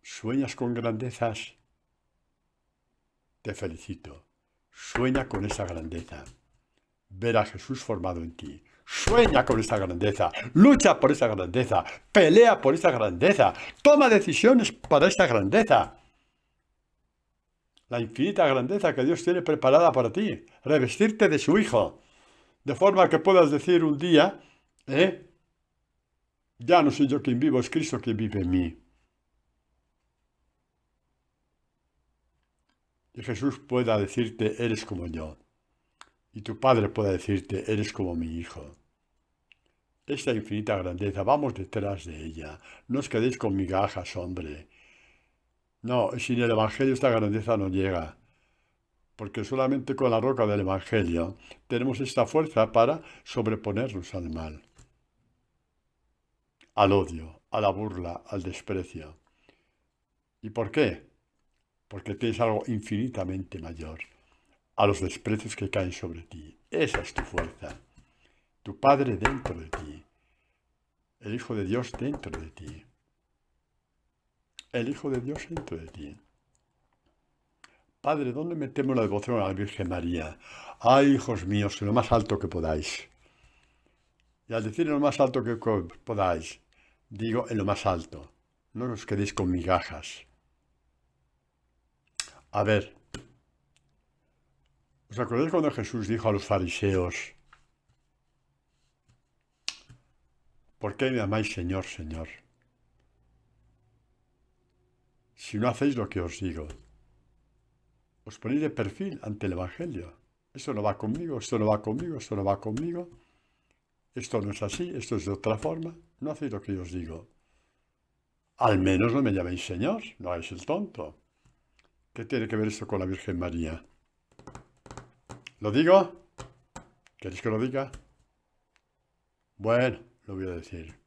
¿sueñas con grandezas? Te felicito. Sueña con esa grandeza. Ver a Jesús formado en ti. Sueña con esa grandeza. Lucha por esa grandeza. Pelea por esa grandeza. Toma decisiones para esa grandeza. La infinita grandeza que Dios tiene preparada para ti. Revestirte de su Hijo. De forma que puedas decir un día, ya no soy yo quien vivo, es Cristo quien vive en mí. Y Jesús pueda decirte, eres como yo. Y tu Padre pueda decirte, eres como mi Hijo. Esta infinita grandeza, vamos detrás de ella. No os quedéis con migajas, hombre. No, sin el Evangelio esta grandeza no llega. Porque solamente con la roca del Evangelio tenemos esta fuerza para sobreponernos al mal, al odio, a la burla, al desprecio. ¿Y por qué? Porque tienes algo infinitamente mayor a los desprecios que caen sobre ti. Esa es tu fuerza. Tu Padre dentro de ti. El Hijo de Dios dentro de ti. El Hijo de Dios dentro de ti. Padre, ¿dónde metemos la devoción a la Virgen María? Ay, hijos míos, en lo más alto que podáis. Y al decir en lo más alto que podáis, digo en lo más alto. No os quedéis con migajas. A ver, ¿os acordáis cuando Jesús dijo a los fariseos, ¿por qué me amáis, Señor, Señor? Si no hacéis lo que os digo. Os ponéis de perfil ante el Evangelio. Esto no va conmigo, esto no va conmigo, esto no va conmigo. Esto no es así, esto es de otra forma. No hacéis lo que yo os digo. Al menos no me llaméis Señor, no hagáis el tonto. ¿Qué tiene que ver esto con la Virgen María? ¿Lo digo? ¿Queréis que lo diga? Bueno, lo voy a decir.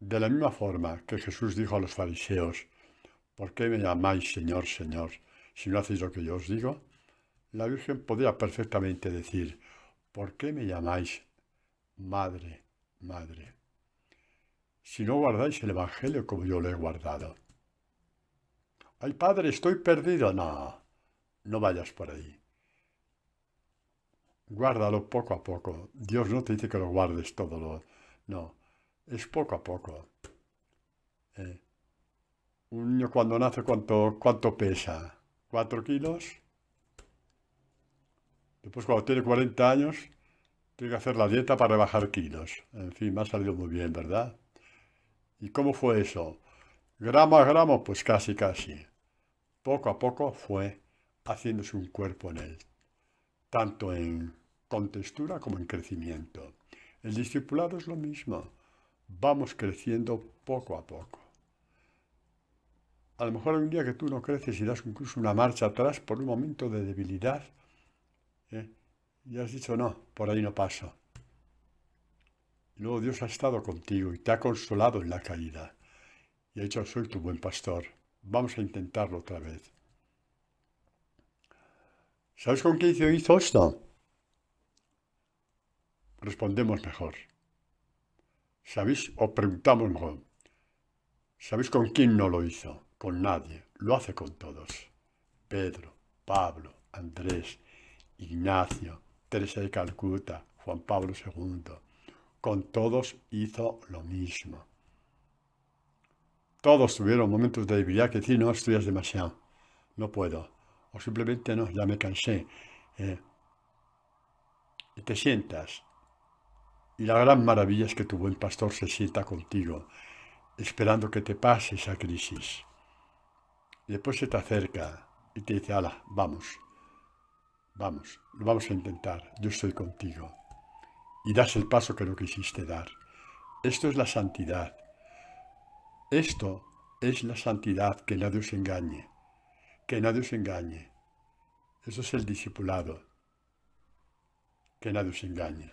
De la misma forma que Jesús dijo a los fariseos, ¿por qué me llamáis Señor, Señor, si no hacéis lo que yo os digo? La Virgen podría perfectamente decir, ¿por qué me llamáis Madre, Madre, si no guardáis el Evangelio como yo lo he guardado? ¡Ay, Padre, estoy perdido! No, no vayas por ahí. Guárdalo poco a poco. Dios no te dice que lo guardes todo. No, es poco a poco. Un niño cuando nace, ¿cuánto pesa? ¿4 kilos? Después cuando tiene 40 años, tiene que hacer la dieta para rebajar kilos. En fin, me ha salido muy bien, ¿verdad? ¿Y cómo fue eso? Gramo a gramo, pues casi, casi. Poco a poco fue haciéndose un cuerpo en él, tanto en contextura como en crecimiento. El discipulado es lo mismo. Vamos creciendo poco a poco. A lo mejor hay un día que tú no creces y das incluso una marcha atrás por un momento de debilidad. Y has dicho, no, por ahí no paso. Y luego Dios ha estado contigo y te ha consolado en la caída. Y ha dicho, soy tu buen pastor. Vamos a intentarlo otra vez. ¿Sabes con qué hizo esto? Respondemos mejor. ¿Sabéis? O preguntamos mejor. ¿Sabéis con quién no lo hizo? Con nadie. Lo hace con todos. Pedro, Pablo, Andrés, Ignacio, Teresa de Calcuta, Juan Pablo II. Con todos hizo lo mismo. Todos tuvieron momentos de debilidad que decir, no, estudias demasiado, no puedo. O simplemente no, ya me cansé. Y te sientas. Y la gran maravilla es que tu buen pastor se sienta contigo, esperando que te pase esa crisis. Y después se te acerca y te dice, ala, vamos, lo vamos a intentar, yo estoy contigo. Y das el paso que no quisiste dar. Esto es la santidad. Esto es la santidad, que nadie os engañe. Que nadie os engañe. Eso es el discipulado. Que nadie os engañe.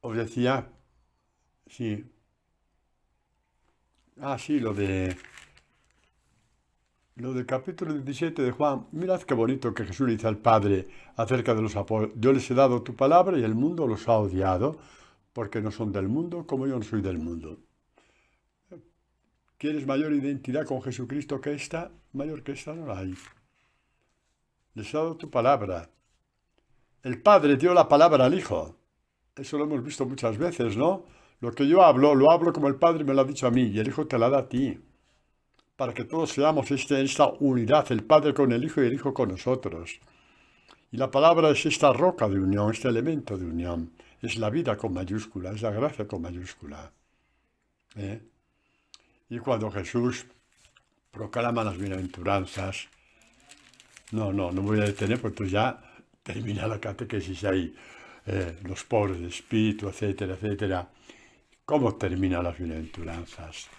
Os decía, sí, sí, lo del capítulo 17 de Juan. Mirad qué bonito que Jesús le dice al Padre acerca de los apóstoles. Yo les he dado tu palabra y el mundo los ha odiado, porque no son del mundo como yo no soy del mundo. ¿Quieres mayor identidad con Jesucristo que esta? Mayor que esta no la hay. Les he dado tu palabra. El Padre dio la palabra al Hijo. Eso lo hemos visto muchas veces, ¿no? Lo que yo hablo, lo hablo como el Padre me lo ha dicho a mí y el Hijo te la da a ti. Para que todos seamos esta unidad, el Padre con el Hijo y el Hijo con nosotros. Y la palabra es esta roca de unión, este elemento de unión. Es la vida con mayúscula, es la gracia con mayúscula. ¿Eh? Y cuando Jesús proclama las bienaventuranzas, no me voy a detener porque entonces ya termina la catequesis ahí. Los pobres de espíritu, etcétera, etcétera. ¿Cómo terminan las bienaventuranzas?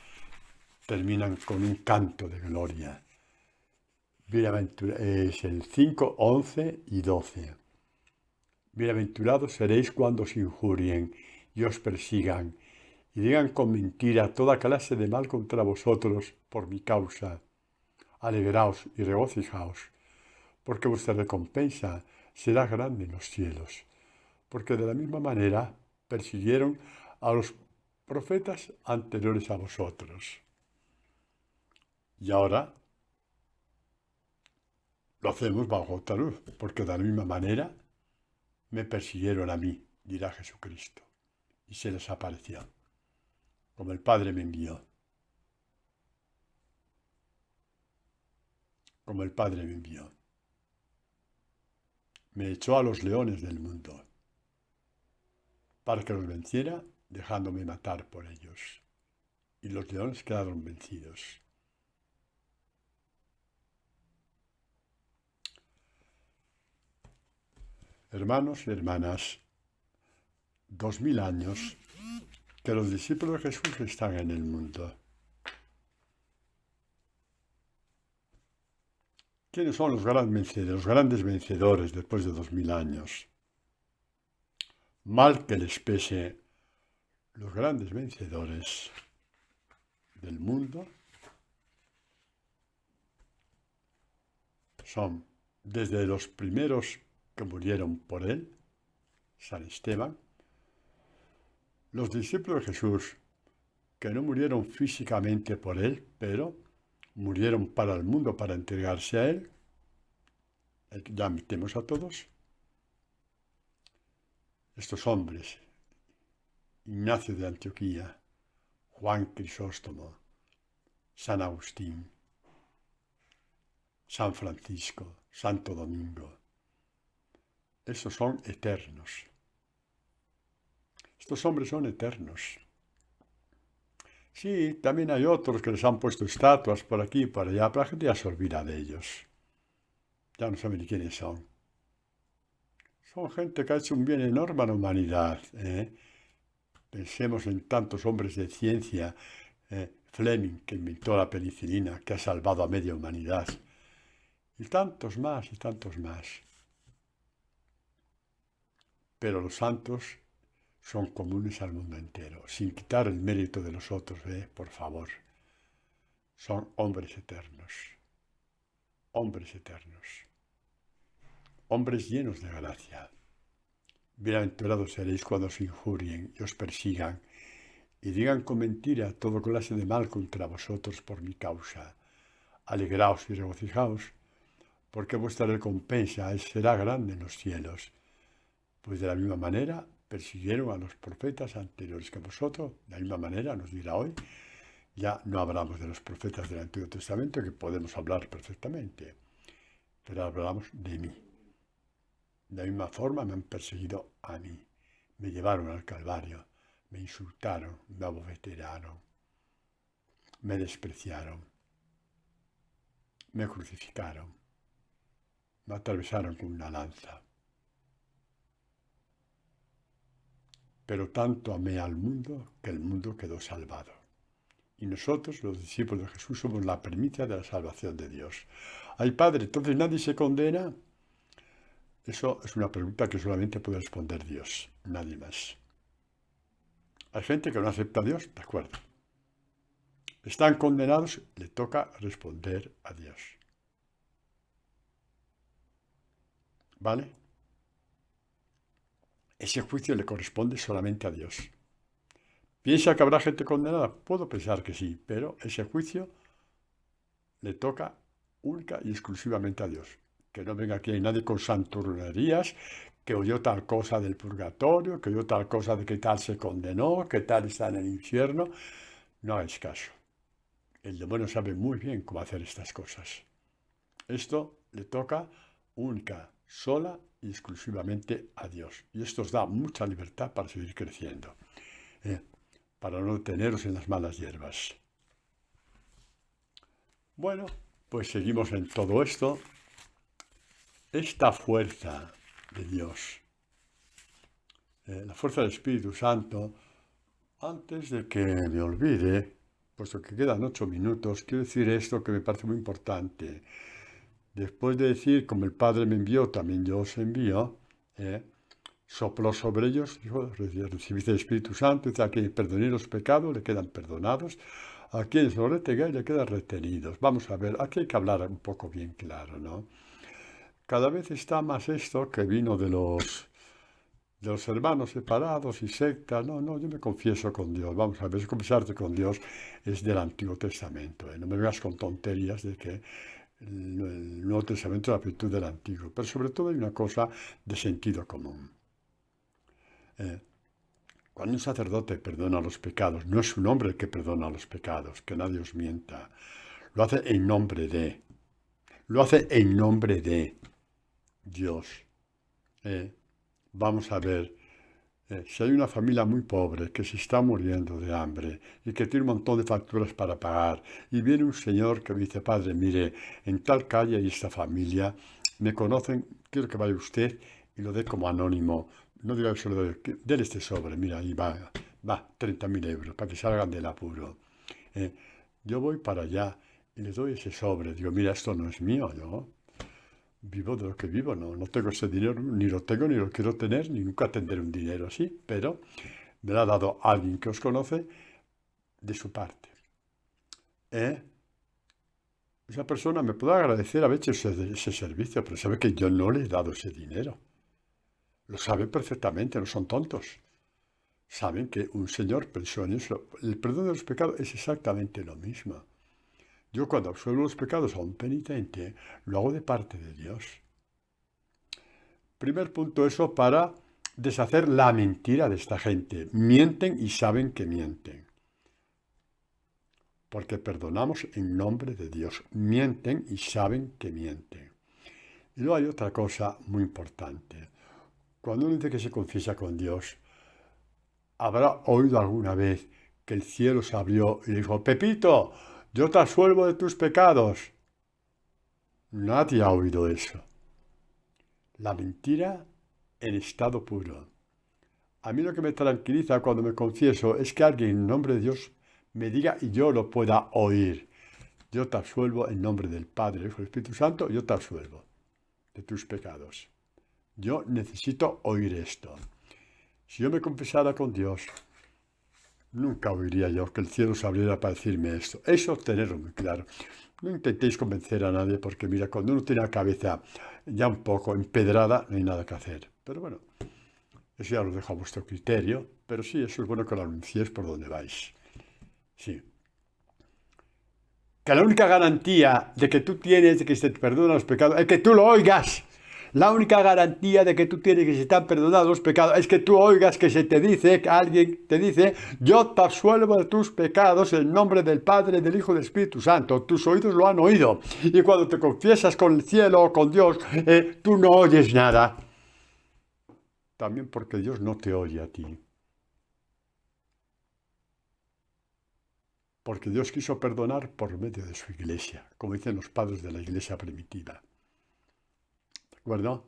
Terminan con un canto de gloria. Es el 5, 11 y 12. Bienaventurados seréis cuando os injurien y os persigan y digan con mentira toda clase de mal contra vosotros por mi causa. Alegraos y regocijaos, porque vuestra recompensa será grande en los cielos, porque de la misma manera persiguieron a los profetas anteriores a vosotros. Y ahora lo hacemos bajo otra luz, porque de la misma manera me persiguieron a mí, dirá Jesucristo, y se les apareció, como el Padre me envió. Como el Padre me envió. Me echó a los leones del mundo, para que los venciera, dejándome matar por ellos. Y los leones quedaron vencidos. Hermanos y hermanas, 2000 años que los discípulos de Jesús están en el mundo. ¿Quiénes son los grandes vencedores después de 2000 años? Mal que les pese, los grandes vencedores del mundo son desde los primeros que murieron por él, San Esteban, los discípulos de Jesús que no murieron físicamente por él, pero murieron para el mundo, para entregarse a él. Ya metemos a todos. Estos hombres, Ignacio de Antioquía, Juan Crisóstomo, San Agustín, San Francisco, Santo Domingo. Estos son eternos. Estos hombres son eternos. Sí, también hay otros que les han puesto estatuas por aquí y por allá, pero la gente ya se olvida de ellos. Ya no saben ni quiénes son. Son gente que ha hecho un bien enorme a la humanidad. Pensemos en tantos hombres de ciencia. Fleming, que inventó la penicilina, que ha salvado a media humanidad. Y tantos más, y tantos más. Pero los santos son comunes al mundo entero, sin quitar el mérito de los otros, por favor. Son hombres eternos, hombres llenos de gracia. Bienaventurados seréis cuando os injurien y os persigan y digan con mentira toda clase de mal contra vosotros por mi causa. Alegraos y regocijaos, porque vuestra recompensa será grande en los cielos, pues de la misma manera persiguieron a los profetas anteriores que vosotros. De la misma manera nos dirá hoy. Ya no hablamos de los profetas del Antiguo Testamento, que podemos hablar perfectamente, pero hablamos de mí. De la misma forma me han perseguido a mí, me llevaron al Calvario, me insultaron, me abofetearon, me despreciaron, me crucificaron, me atravesaron con una lanza. Pero tanto amé al mundo que el mundo quedó salvado. Y nosotros, los discípulos de Jesús, somos la primicia de la salvación de Dios. Ay, Padre, ¿entonces nadie se condena? Eso es una pregunta que solamente puede responder Dios, nadie más. Hay gente que no acepta a Dios, de acuerdo. Están condenados, le toca responder a Dios. ¿Vale? Ese juicio le corresponde solamente a Dios. ¿Piensa que habrá gente condenada? Puedo pensar que sí, pero ese juicio le toca única y exclusivamente a Dios. Que no venga aquí nadie con santurronerías, que oyó tal cosa del purgatorio, que oyó tal cosa de que tal se condenó, que tal está en el infierno. No hagáis caso. El demonio sabe muy bien cómo hacer estas cosas. Esto le toca única, sola y exclusivamente a Dios. Y esto os da mucha libertad para seguir creciendo, para no teneros en las malas hierbas. Bueno, pues seguimos en todo esto. Esta fuerza de Dios, la fuerza del Espíritu Santo, antes de que me olvide, puesto que quedan 8 minutos, quiero decir esto que me parece muy importante. Después de decir, como el Padre me envió, también yo os envío, sopló sobre ellos, dijo, recibiste el Espíritu Santo, dice, a quien perdonéis los pecados, le quedan perdonados, a quienes los retengáis, le quedan retenidos. Vamos a ver, aquí hay que hablar un poco bien claro, ¿no? Cada vez está más esto que vino de los hermanos separados y sectas. No, yo me confieso con Dios. Vamos a ver, confesarte con Dios es del Antiguo Testamento. No me vengas con tonterías de que el Nuevo Testamento es la virtud del Antiguo. Pero sobre todo hay una cosa de sentido común. Cuando un sacerdote perdona los pecados, no es un hombre el que perdona los pecados, que nadie os mienta. Lo hace en nombre de. Lo hace en nombre de Dios. Vamos a ver, si hay una familia muy pobre que se está muriendo de hambre y que tiene un montón de facturas para pagar y viene un señor que me dice, padre, mire, en tal calle hay esta familia, me conocen, quiero que vaya usted y lo dé como anónimo. No diga que se lo doy, déle este sobre, mira, ahí va 30.000 euros para que salgan del apuro. Yo voy para allá y le doy ese sobre, digo, mira, esto no es mío, ¿no? Vivo de lo que vivo, no tengo ese dinero, ni lo tengo, ni lo quiero tener, ni nunca tendré un dinero así, pero me lo ha dado alguien que os conoce de su parte. Esa persona me puede agradecer haber hecho ese servicio, pero sabe que yo no le he dado ese dinero. Lo saben perfectamente, no son tontos. Saben que un señor pensó en eso. El perdón de los pecados es exactamente lo mismo. Yo cuando absuelvo los pecados a un penitente, lo hago de parte de Dios. Primer punto, eso para deshacer la mentira de esta gente. Mienten y saben que mienten. Porque perdonamos en nombre de Dios. Mienten y saben que mienten. Y luego hay otra cosa muy importante. Cuando uno dice que se confiesa con Dios, ¿habrá oído alguna vez que el cielo se abrió y le dijo, Pepito, yo te absuelvo de tus pecados? Nadie ha oído eso. La mentira en estado puro. A mí lo que me tranquiliza cuando me confieso es que alguien en nombre de Dios me diga y yo lo pueda oír. Yo te absuelvo en nombre del Padre, del Hijo y del Espíritu Santo, yo te absuelvo de tus pecados. Yo necesito oír esto. Si yo me confesara con Dios, nunca oiría yo que el cielo se abriera para decirme esto. Eso tenerlo muy claro. No intentéis convencer a nadie porque, mira, cuando uno tiene la cabeza ya un poco empedrada, no hay nada que hacer. Pero bueno, eso ya lo dejo a vuestro criterio. Pero sí, eso es bueno que lo anunciéis por donde vais. Sí. Que la única garantía de que tú tienes de que se te perdonan los pecados es que tú lo oigas. La única garantía de que tú tienes que se te han perdonado los pecados es que tú oigas que se te dice, que alguien te dice, yo te absuelvo de tus pecados en nombre del Padre, del Hijo y del Espíritu Santo. Tus oídos lo han oído. Y cuando te confiesas con el cielo o con Dios, tú no oyes nada. También porque Dios no te oye a ti. Porque Dios quiso perdonar por medio de su iglesia, como dicen los padres de la iglesia primitiva. ¿De acuerdo?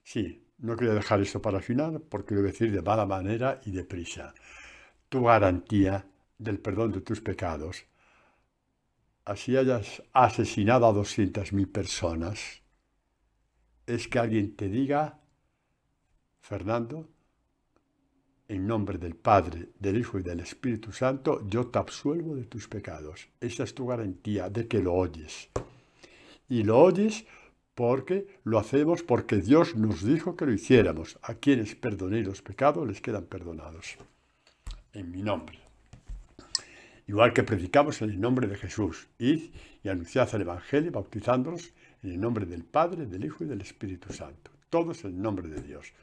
Sí, no quería dejar esto para el final porque lo voy a decir de mala manera y deprisa. Tu garantía del perdón de tus pecados, así hayas asesinado a 200.000 personas, es que alguien te diga, Fernando, en nombre del Padre, del Hijo y del Espíritu Santo, yo te absuelvo de tus pecados. Esa es tu garantía de que lo oyes. Y lo oyes porque lo hacemos porque Dios nos dijo que lo hiciéramos. A quienes perdonéis los pecados les quedan perdonados. En mi nombre. Igual que predicamos en el nombre de Jesús. Id y anunciad el Evangelio bautizándolos en el nombre del Padre, del Hijo y del Espíritu Santo. Todos en el nombre de Dios.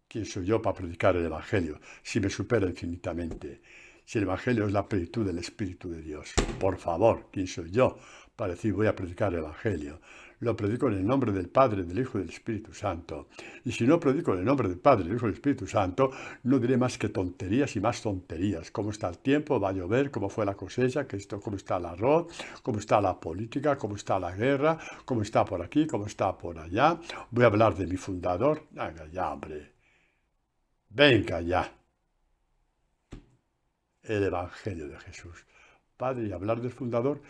¿Quién soy yo para predicar el Evangelio si me supera infinitamente? Si el Evangelio es la plenitud del Espíritu de Dios. Por favor, ¿quién soy yo para decir voy a predicar el Evangelio? Lo predico en el nombre del Padre, del Hijo y del Espíritu Santo. Y si no predico en el nombre del Padre, del Hijo y del Espíritu Santo, no diré más que tonterías y más tonterías. ¿Cómo está el tiempo? ¿Va a llover? ¿Cómo fue la cosecha? ¿Cómo está el arroz? ¿Cómo está la política? ¿Cómo está la guerra? ¿Cómo está por aquí? ¿Cómo está por allá? Voy a hablar de mi fundador. Venga ya, hombre. Venga ya. El Evangelio de Jesús. Padre, y hablar del fundador,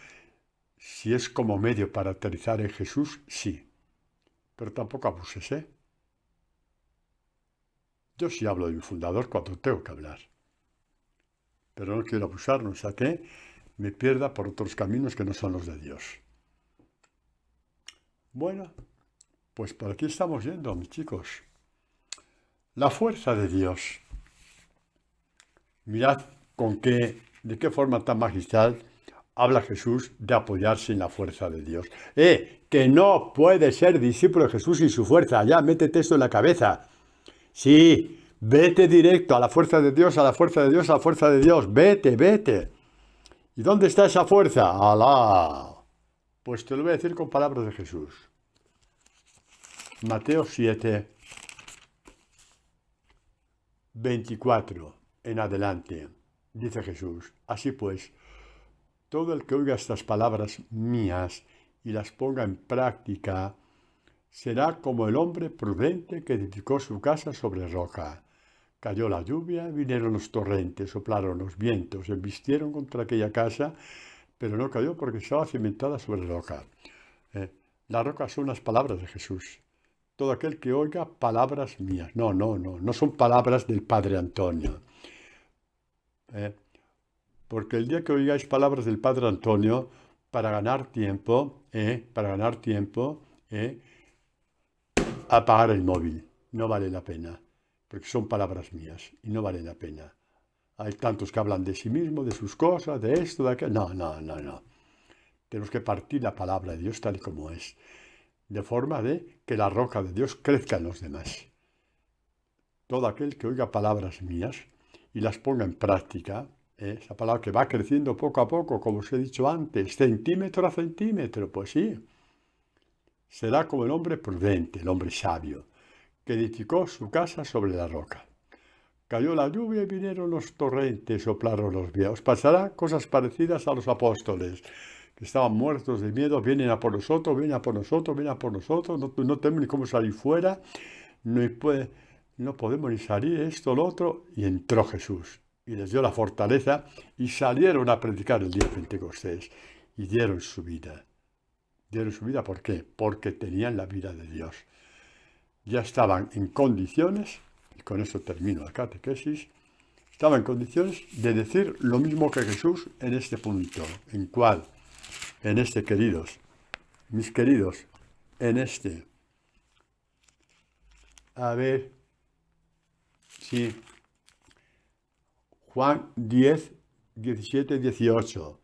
si es como medio para aterrizar en Jesús, sí. Pero tampoco abuses, ¿eh? Yo sí hablo de mi fundador cuando tengo que hablar. Pero no quiero abusar, no sea que me pierda por otros caminos que no son los de Dios. Bueno, pues por aquí estamos yendo, mis chicos. La fuerza de Dios. Mirad de qué forma tan magistral habla Jesús de apoyarse en la fuerza de Dios. Que no puede ser discípulo de Jesús sin su fuerza. Ya, métete esto en la cabeza. Sí, vete directo a la fuerza de Dios, a la fuerza de Dios, a la fuerza de Dios. Vete, vete. ¿Y dónde está esa fuerza? ¡Alá! Pues te lo voy a decir con palabras de Jesús. Mateo 7, 24 en adelante. Dice Jesús, así pues, todo el que oiga estas palabras mías y las ponga en práctica, será como el hombre prudente que edificó su casa sobre roca. Cayó la lluvia, vinieron los torrentes, soplaron los vientos, embistieron contra aquella casa, pero no cayó porque estaba cimentada sobre roca. La roca son las palabras de Jesús. Todo aquel que oiga palabras mías. No son palabras del Padre Antonio. Porque el día que oigáis palabras del Padre Antonio, para ganar tiempo, apagar el móvil. No vale la pena, porque son palabras mías y no vale la pena. Hay tantos que hablan de sí mismos, de sus cosas, de esto, de aquello. No. Tenemos que partir la palabra de Dios tal y como es, de forma de que la roca de Dios crezca en los demás. Todo aquel que oiga palabras mías y las ponga en práctica, esa palabra que va creciendo poco a poco, como os he dicho antes, centímetro a centímetro, pues sí. Será como el hombre prudente, el hombre sabio, que edificó su casa sobre la roca. Cayó la lluvia y vinieron los torrentes, soplaron los vientos. Pasará cosas parecidas a los apóstoles, que estaban muertos de miedo, vienen a por nosotros, vienen a por nosotros, no tenemos ni cómo salir fuera, no podemos ni salir esto, lo otro, y entró Jesús. Y les dio la fortaleza y salieron a predicar el día de Pentecostés y dieron su vida. ¿Dieron su vida por qué? Porque tenían la vida de Dios. Ya estaban en condiciones, con eso termino la catequesis, estaba en condiciones de decir lo mismo que Jesús en este punto. ¿En cuál? En este, queridos, mis queridos, en este. A ver, sí, Juan 10, 17, 18.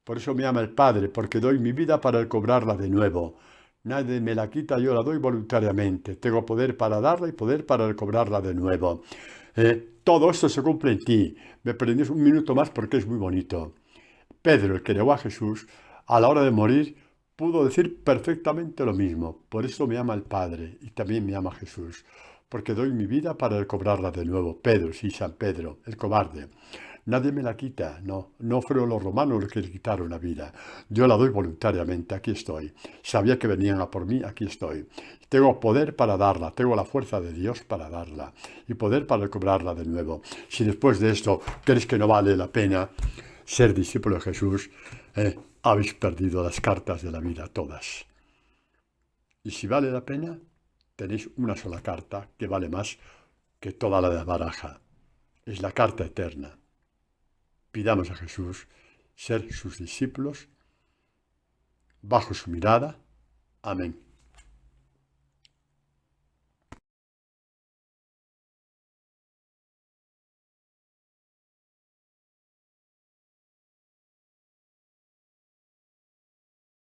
Por eso me ama el Padre, porque doy mi vida para cobrarla de nuevo. Nadie me la quita, yo la doy voluntariamente. Tengo poder para darla y poder para cobrarla de nuevo. Todo esto se cumple en ti. Me prendéis un minuto más porque es muy bonito. Pedro, el que negó a Jesús, a la hora de morir, pudo decir perfectamente lo mismo. Por eso me ama el Padre y también me ama Jesús, porque doy mi vida para cobrarla de nuevo. Pedro, sí, San Pedro, el cobarde. Nadie me la quita, no fueron los romanos los que le quitaron la vida. Yo la doy voluntariamente, aquí estoy. Sabía que venían a por mí, aquí estoy. Tengo poder para darla, tengo la fuerza de Dios para darla y poder para cobrarla de nuevo. Si después de esto crees que no vale la pena ser discípulo de Jesús, habéis perdido las cartas de la vida todas. Y si vale la pena, tenéis una sola carta que vale más que toda la de la baraja. Es la carta eterna. Pidamos a Jesús ser sus discípulos bajo su mirada. Amén.